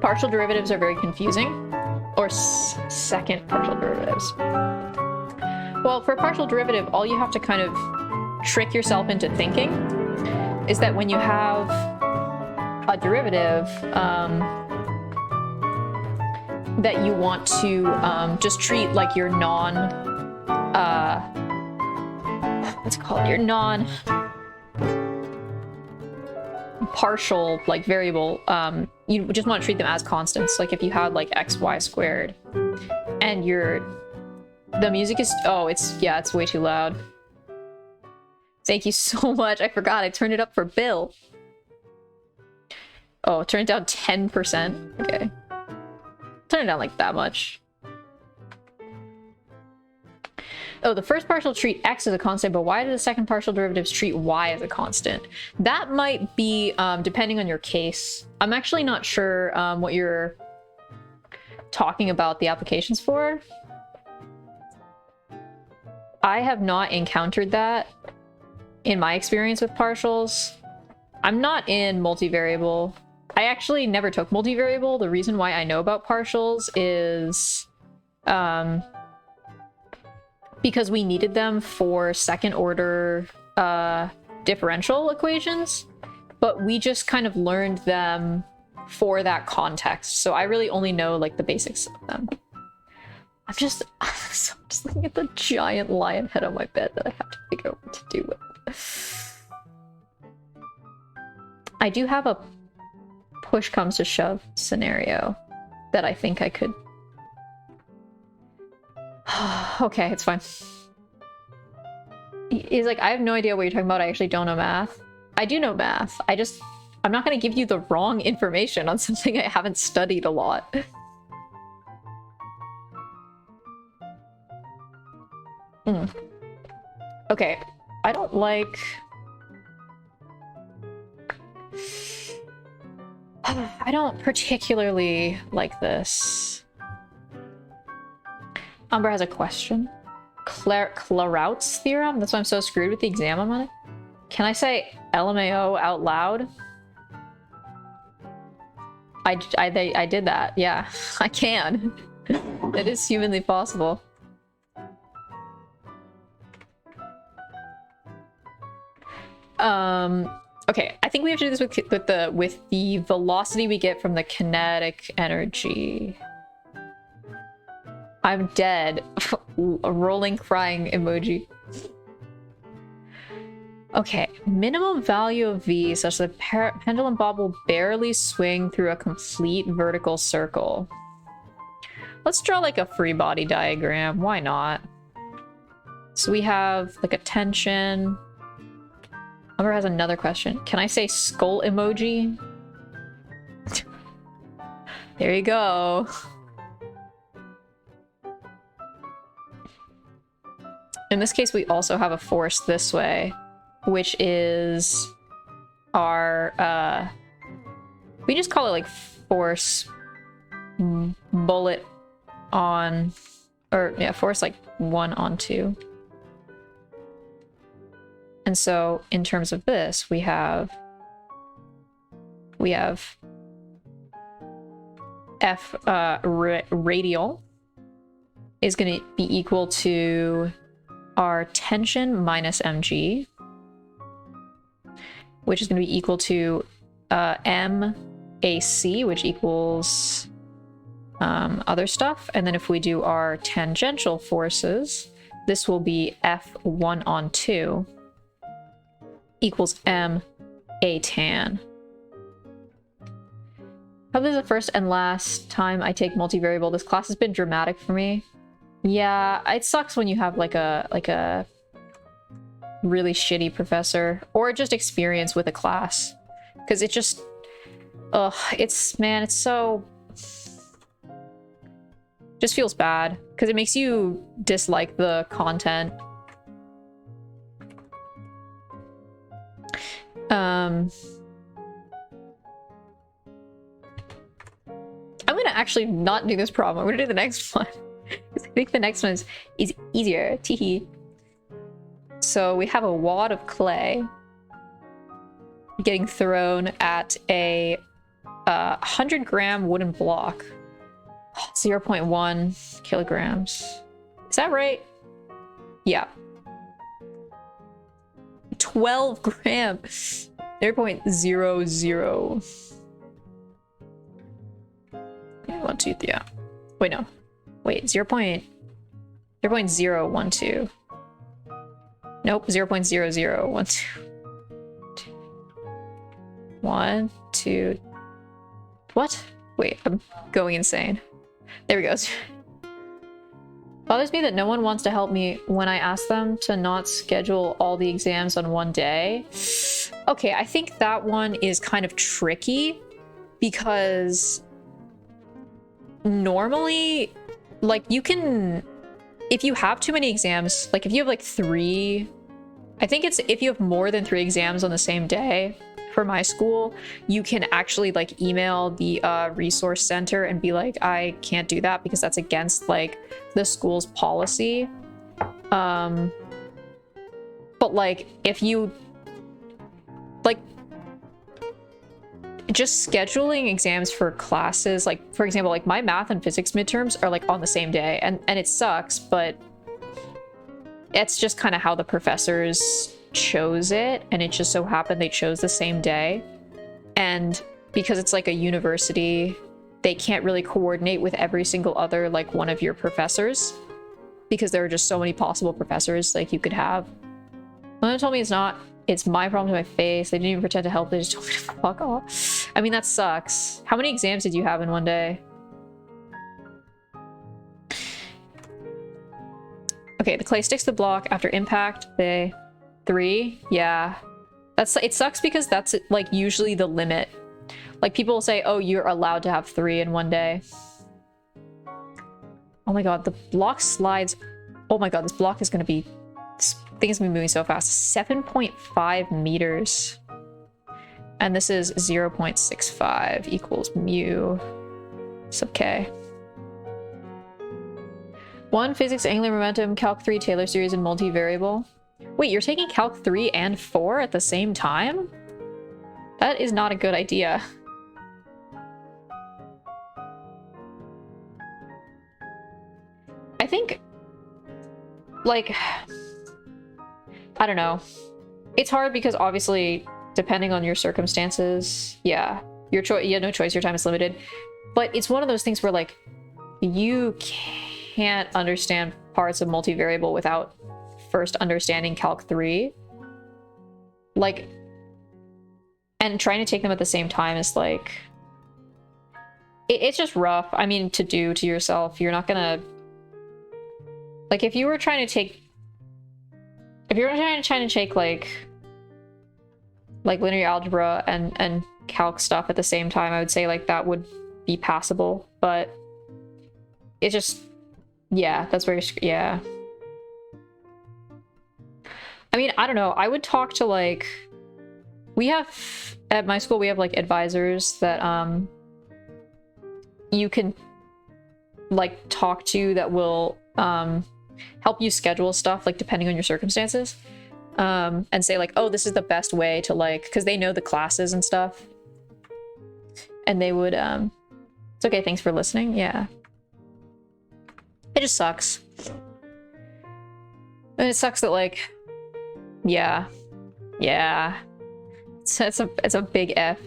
Partial derivatives are very confusing. Or second partial derivatives. Well, for a partial derivative, all you have to kind of trick yourself into thinking is that when you have a derivative, that you want to just treat like your non, what's it called? Your non partial like variable. You just want to treat them as constants. Like if you had like xy squared, and the music is it's way too loud. Thank you so much. I forgot. I turned it up for Bill. Oh, turn it down 10%. Okay. Turn it down like that much. Oh, the first partial treat x as a constant, but why do the second partial derivatives treat y as a constant? That might be depending on your case. I'm actually not sure what you're talking about the applications for. I have not encountered that in my experience with partials. I'm not in multivariable. I actually never took multivariable. The reason why I know about partials is because we needed them for second order differential equations, but we just kind of learned them for that context. So I really only know like the basics of them. I'm just looking at the giant lion head on my bed that I have to figure out what to do with. I do have a push comes to shove scenario that I think I could. Okay, it's fine. He's like, I have no idea what you're talking about. I actually don't know math. I do know math. I'm not going to give you the wrong information on something I haven't studied a lot. Okay, I don't like... I don't particularly like this. Umber has a question. Clairaut's theorem? That's why I'm so screwed with the exam I'm on it. Can I say LMAO out loud? I did that. Yeah, I can. It is humanly possible. Okay, I think we have to do this with the velocity we get from the kinetic energy. I'm dead. A rolling crying emoji. Okay, minimum value of V such that the pendulum bob will barely swing through a complete vertical circle. Let's draw like a free body diagram. Why not? So we have like a tension. Umber has another question. Can I say skull emoji? There you go. In this case, we also have a force this way, which is our, we just call it like force bullet on, or yeah, force like 1 on 2. And so in terms of this, we have F radial is going to be equal to our tension minus mg, which is going to be equal to mac, which equals other stuff. And then if we do our tangential forces, this will be F1 on 2 equals m a tan. Probably the first and last time I take multivariable. This class has been dramatic for me. Yeah, it sucks when you have like a really shitty professor or just experience with a class, because it just, it's so just feels bad because it makes you dislike the content. I'm gonna actually not do this problem. I'm gonna do the next one. I think the next one is easier. Teehee. So we have a wad of clay getting thrown at a 100-gram wooden block. 0.1 kilograms. Is that right? Yeah. 12 grams. 0.00. Yeah, 1, 2, 3, yeah. Wait, no. Wait, 0.012. Nope, 0.0012. 1, 2. What? Wait, I'm going insane. There we go. Bothers me that no one wants to help me when I ask them to not schedule all the exams on one day. Okay, I think that one is kind of tricky because normally, like, you can, if you have too many exams, like if you have like 3, I think it's if you have more than 3 exams on the same day for my school, you can actually like email the resource center and be like, I can't do that because that's against like the school's policy. But like if you like just scheduling exams for classes, like for example, like my math and physics midterms are like on the same day, and it sucks, but it's just kind of how the professors chose it, and it just so happened they chose the same day. And because it's like a university, they can't really coordinate with every single other like one of your professors because there are just so many possible professors like you could have. When they told me it's not, it's my problem to my face. They didn't even pretend to help. They just told me to fuck off. I mean, that sucks. How many exams did you have in one day? Okay, the clay sticks to the block after impact. They 3, yeah. It sucks because that's like usually the limit. Like people will say, oh, you're allowed to have 3 in one day. Oh my god, the block slides. Oh my god, this block is gonna be, this thing is gonna be moving so fast. 7.5 meters. And this is 0.65 equals mu sub k. 1 physics, angular momentum, calc 3, Taylor series, and multivariable. Wait, you're taking calc 3 and 4 at the same time? That is not a good idea. I think, like, I don't know. It's hard because obviously, depending on your circumstances, yeah, your choice, you have no choice, your time is limited. But it's one of those things where, like, you can't understand parts of multivariable without first understanding calc 3. Like, and trying to take them at the same time is like, it's just rough. I mean, to do to yourself. You're not gonna, like, if you were trying to take like linear algebra and calc stuff at the same time, I would say like that would be passable, but it just, yeah, that's where you're, yeah. I mean, I don't know. I would talk to like, we have, at my school, we have like advisors that you can like talk to that will help you schedule stuff like depending on your circumstances, and say like, oh, this is the best way to like, because they know the classes and stuff, and they would it's okay, thanks for listening. Yeah, it just sucks. And it sucks that like, yeah, it's a big F.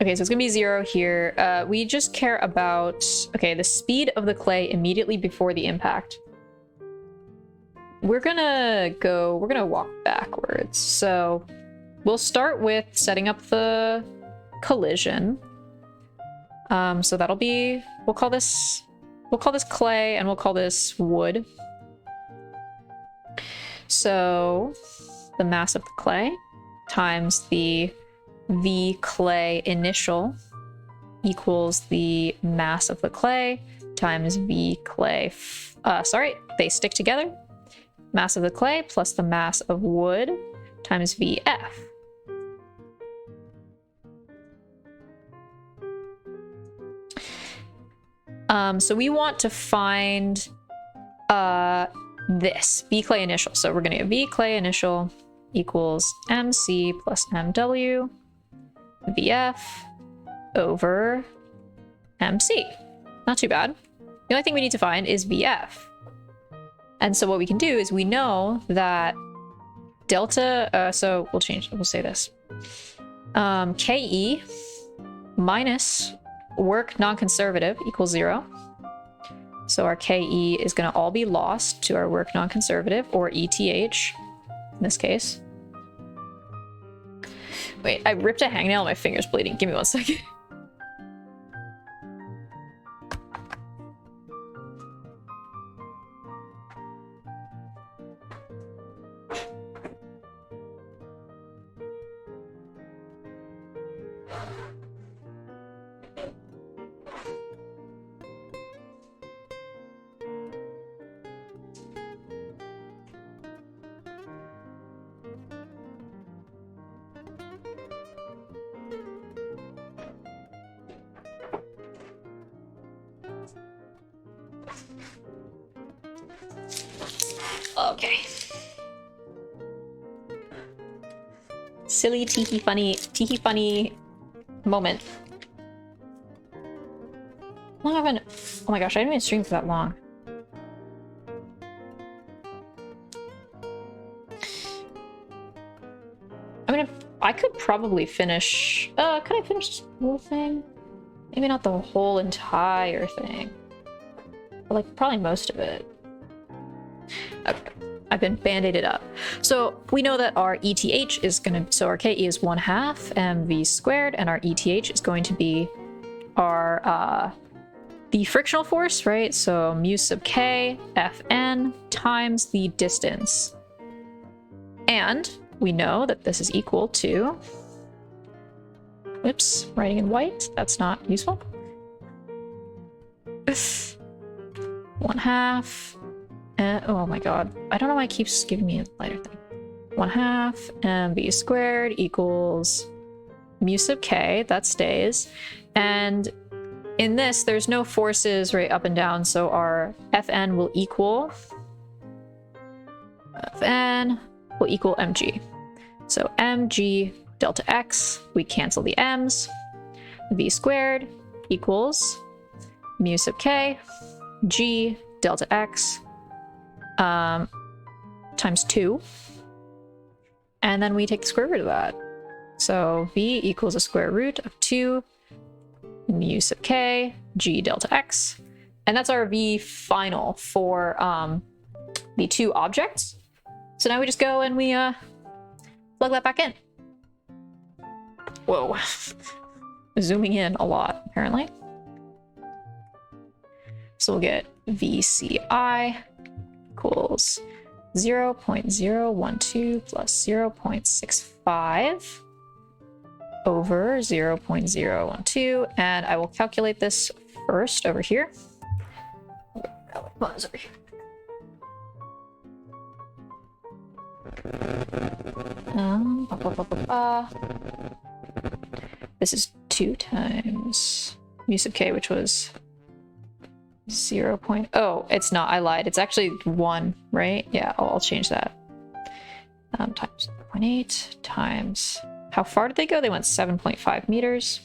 Okay, so it's gonna be 0 here. We just care about, okay, the speed of the clay immediately before the impact. We're gonna walk backwards. So we'll start with setting up the collision. So that'll be, we'll call this clay and we'll call this wood. So the mass of the clay times the V clay initial equals the mass of the clay times V clay, sorry, they stick together. Mass of the clay plus the mass of wood times VF. So we want to find this V clay initial. So we're gonna get V clay initial equals MC plus MW VF over MC. Not too bad. The only thing we need to find is VF. And so what we can do is we know that delta, so we'll say this. KE minus work non-conservative equals 0. So our KE is going to all be lost to our work non-conservative, or ETH in this case. Wait, I ripped a hangnail and my finger's bleeding. Give me 1 second. Okay. Silly tiki funny moment. How long have I been? Oh my gosh, I didn't even stream for that long. I mean, I could probably finish. Could I finish the whole thing? Maybe not the whole entire thing, but like probably most of it. Okay, I've been band-aided up. So we know that our ETH is gonna, so our KE is 1/2 mv squared, and our ETH is going to be our, the frictional force, right? So mu sub k Fn times the distance. And we know that this is equal to, oops, writing in white, that's not useful. 1/2. Oh my god. I don't know why it keeps giving me a lighter thing. 1/2 mv squared equals mu sub k, that stays. And in this, there's no forces right up and down, so our Fn will equal mg. So mg delta x, we cancel the m's. V squared equals mu sub k g delta x times 2, and then we take the square root of that. So v equals a square root of 2 mu sub k g delta x, and that's our v final for the two objects. So now we just go and we plug that back in. Whoa. Zooming in a lot, apparently. So we'll get VCI equals 0.012 plus 0.65 over 0.012, and I will calculate this first over here. Over here. This is 2 times mu sub k, which was 0. Oh, it's not. I lied. It's actually 1, right? Yeah, I'll change that. Times 0.8 times. How far did they go? They went 7.5 meters.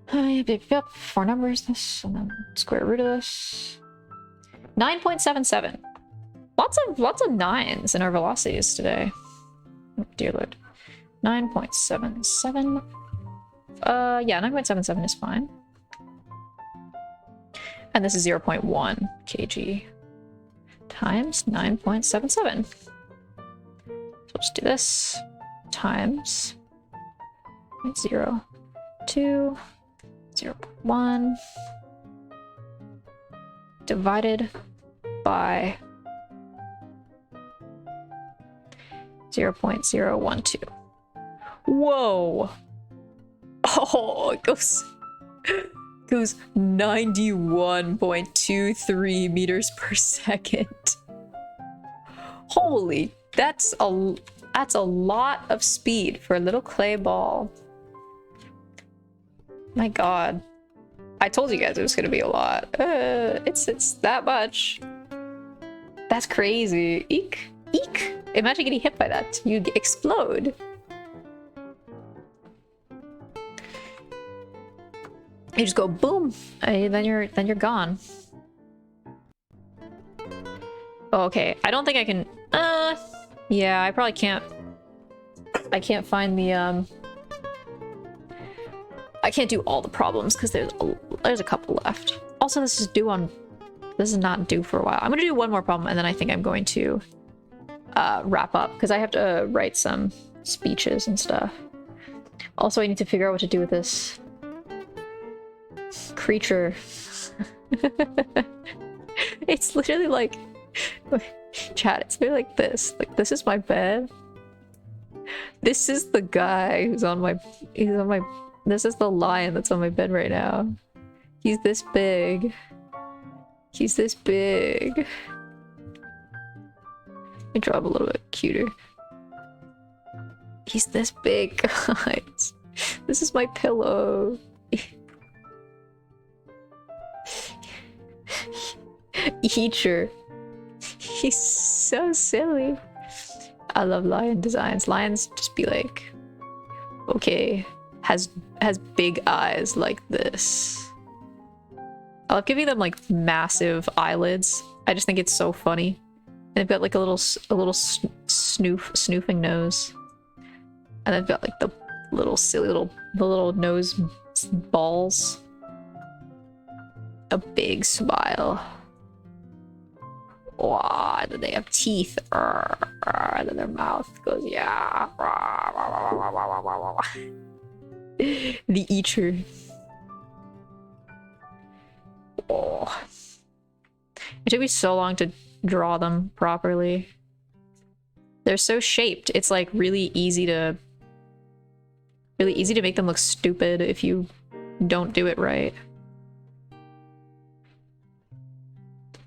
4 numbers. This and then square root of this. 9.77. Lots of 9s in our velocities today. Oh, dear Lord. 9.77. Yeah, 9.77 is fine. And this is 0.1 kg times 9.77. So we'll just do this times 0.02, 0.1 divided by 0.012. Whoa! Oh, it goes 91.23 meters per second. Holy, That's a lot of speed for a little clay ball. My god. I told you guys it was gonna be a lot. It's that much. That's crazy. Eek. Eek. Imagine getting hit by that. You'd explode. You just go boom, then you're gone. Oh, okay, I don't think I can. Yeah, I probably can't. I can't find the I can't do all the problems because there's a couple left. Also, this is due on. This is not due for a while. I'm gonna do one more problem and then I think I'm going to wrap up because I have to write some speeches and stuff. Also, I need to figure out what to do with this creature. It's literally like chat, it's literally like this. Like, this is my bed. This is the guy who's on my this is the lion that's on my bed right now. He's this big. He's this big. Let me draw him a little bit cuter. He's this big, guys. This is my pillow. Eater. He's so silly. I love lion designs. Lions just be like, okay, has big eyes like this. I love giving them like massive eyelids. I just think it's so funny. And they've got like a little snoofing nose. And they've got like the little silly little nose balls. A big smile. Wow, and then they have teeth. And then their mouth goes, yeah. The eater. Oh. It took me so long to draw them properly. They're so shaped. It's like really easy to make them look stupid if you don't do it right.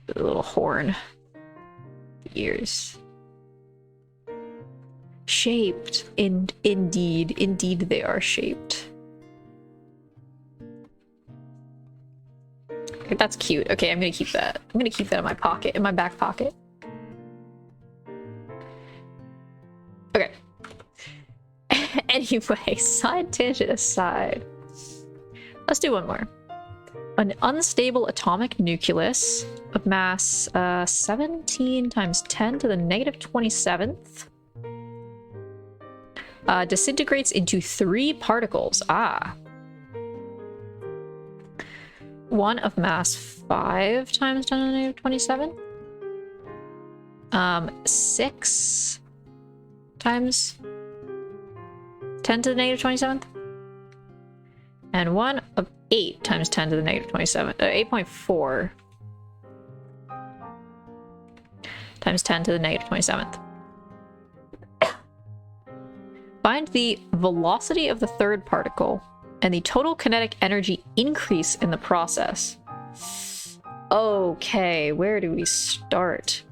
The little horn. The ears. Shaped. Indeed they are shaped. Okay, that's cute. Okay, I'm gonna keep that. I'm gonna keep that in my pocket, in my back pocket. Okay. Anyway, side tangent aside. Let's do one more. An unstable atomic nucleus of mass 17 times 10 to the negative 27th disintegrates into 3 particles. One of mass 5 times 10 to the negative 27. 6 times 10 to the negative 27th. And one of 8 times 10 to the negative 27. 8.4 times 10 to the negative 27th. Find the velocity of the third particle and the total kinetic energy increase in the process. Okay, where do we start?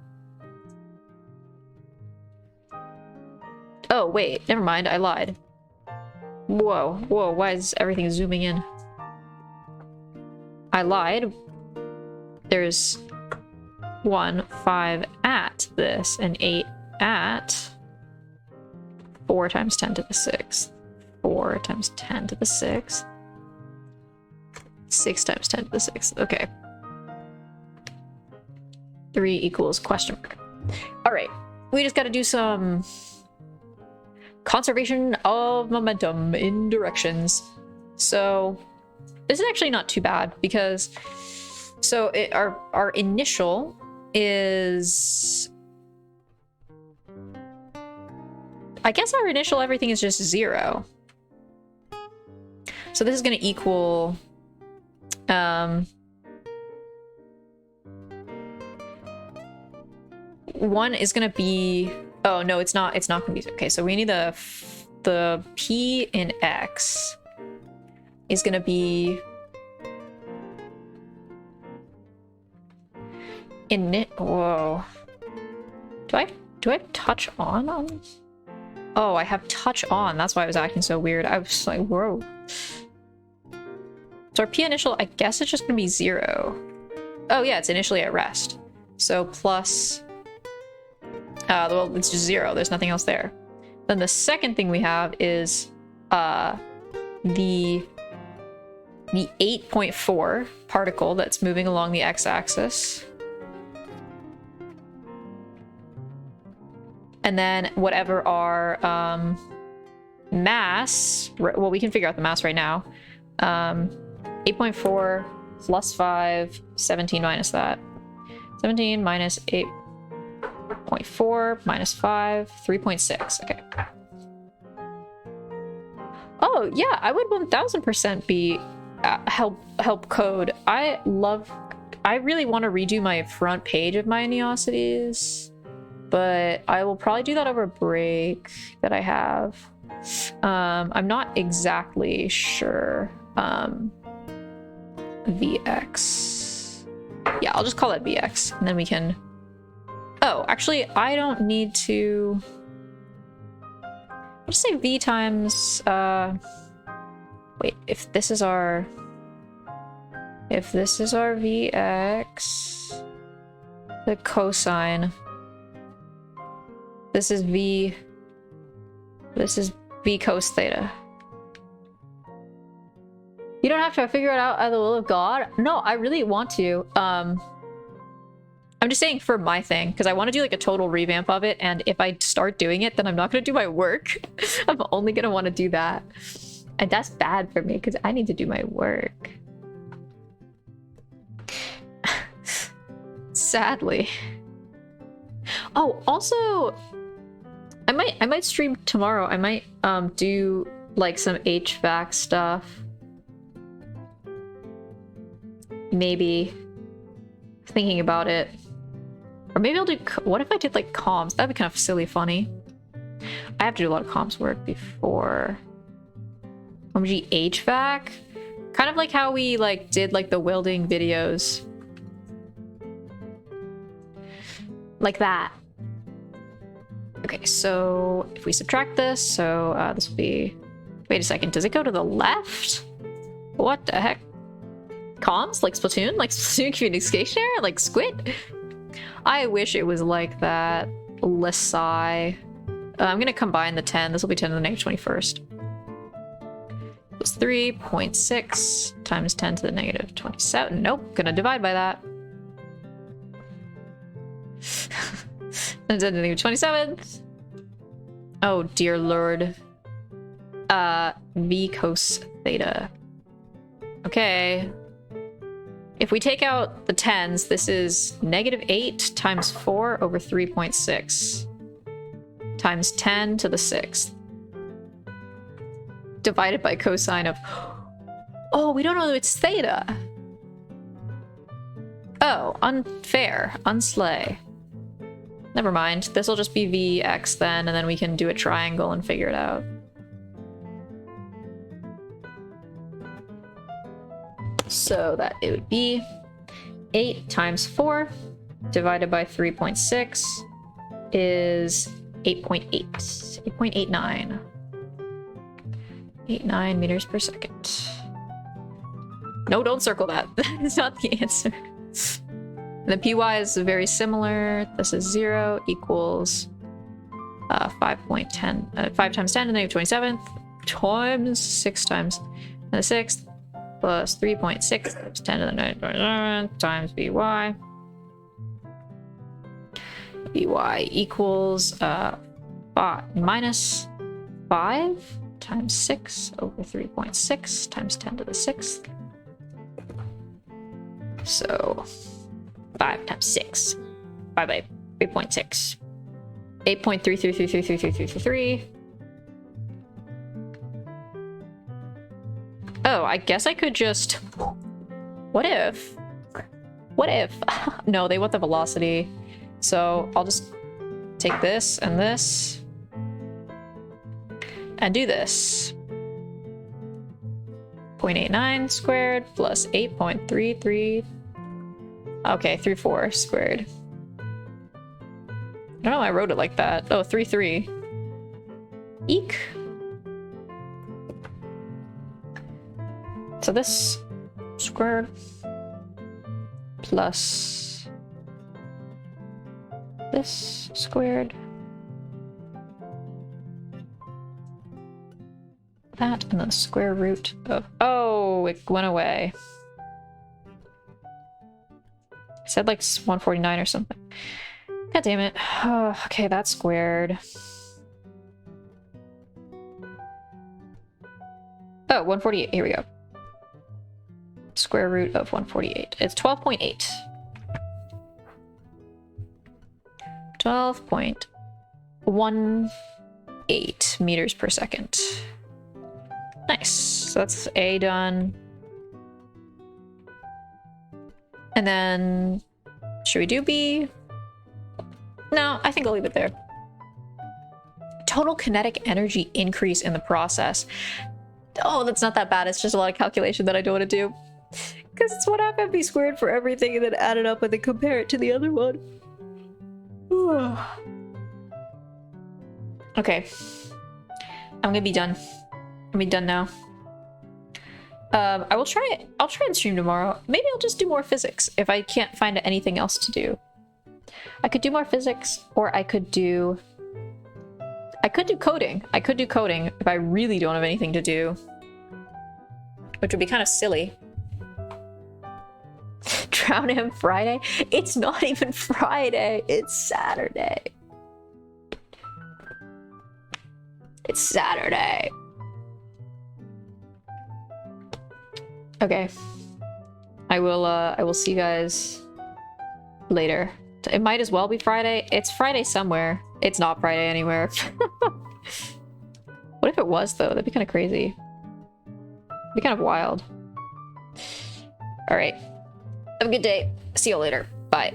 Oh, wait, never mind, I lied. Whoa, why is everything zooming in? I lied. There's 1, 5 at this, and 8 at 4 times 10 to the 6th. 4 times 10 to the 6th. 6 times 10 to the 6th. Okay. 3 equals question mark. Alright, we just gotta do some conservation of momentum in directions. So this is actually not too bad because our initial is, I guess our initial everything is just 0. So this is going to equal 1 is going to be, oh no, it's not going to be, okay, so we need the P in X is going to be whoa. Do I Do I have touch on? Oh, I have touch on. That's why I was acting so weird. I was like, whoa. So our P initial, I guess it's just gonna be 0. Oh yeah, it's initially at rest. So plus, well, it's just 0. There's nothing else there. Then the second thing we have is the 8.4 particle that's moving along the x-axis. And then whatever our mass, well, we can figure out the mass right now. 8.4 plus 5, 17 minus that. 17 minus 8.4 minus 5, 3.6. Okay. Oh, yeah, I would 1000% be help code. I really want to redo my front page of my Neosities, but I will probably do that over a break that I have. I'm not exactly sure. VX. Yeah, I'll just call it VX, and then we can... Oh, actually, I don't need to... I'll just say V times... Wait, if this is our VX, the cosine, this is V cos theta. You don't have to figure it out at the will of God. No, I really want to. I'm just saying for my thing, because I want to do like a total revamp of it, and if I start doing it, then I'm not going to do my work. I'm only going to want to do that. And that's bad for me, because I need to do my work. Sadly. Oh, also, I might stream tomorrow. I might do like some HVAC stuff. Maybe. Thinking about it. Or maybe I'll do... What if I did like comms? That'd be kind of silly funny. I have to do a lot of comms work before... OMG HVAC? Kind of like how we like did like the welding videos. Like that. Okay, so if we subtract this, so this will be... Wait a second, does it go to the left? What the heck? Comms? Like Splatoon? Like Splatoon communication area? Like Squid? I wish it was like that. Lesai. I'm gonna combine the 10. This will be 10 to the negative 21st. Plus 3.6 times 10 to the negative 27. Nope, gonna divide by that. And 10 to the negative 27. Oh dear lord. V cos theta. Okay. If we take out the 10s, this is negative 8 times 4 over 3.6 times 10 to the 6th. Divided by cosine of... Oh, we don't know it's theta. Oh, unfair. Unslay. Never mind. This will just be Vx then, and then we can do a triangle and figure it out. So that it would be 8 times 4 divided by 3.6 is 8.8. 8.89. 89 meters per second. No, don't circle that. That's not the answer. And the PY is very similar. This is 0 equals 5.10. 5 times 10 to the negative 27th times 6 times the 6th. Plus 3.6 times 10 to the negative 27 times by. By equals minus 5 times 6 over 3.6 times 10 to the 6th. So 5 times 6. 5 by 3.6. 8.33333333. Oh, I guess I could just... What if? What if? No, they want the velocity. So I'll just take this and this. And do this. 0.89 squared plus 8.33... Okay, 34 squared. I don't know why I wrote it like that. Oh, 3, 3. Eek. So this squared plus this squared. That and the square root of... Oh, it went away. I said like 149 or something. God damn it. Oh, okay, that's squared. Oh, 148. Here we go. Square root of 148. It's 12.8. 12.18 meters per second. Nice. So that's A done. And then, should we do B? No, I think I'll leave it there. Total kinetic energy increase in the process. Oh, that's not that bad. It's just a lot of calculation that I don't want to do. Because it's 1/2 mv squared for everything and then add it up and then compare it to the other one. Okay. I'm gonna be done. I'm gonna be done now. I will try it. I'll try and stream tomorrow. Maybe I'll just do more physics if I can't find anything else to do. I could do more physics, or I could do coding. I could do coding if I really don't have anything to do. Which would be kind of silly. Drown him Friday? It's not even Friday. It's Saturday. It's Saturday. Okay. I will see you guys later. It might as well be Friday. It's Friday somewhere. It's not Friday anywhere. What if it was, though? That'd be kind of crazy. It'd be kind of wild. Alright. Have a good day. See you later. Bye.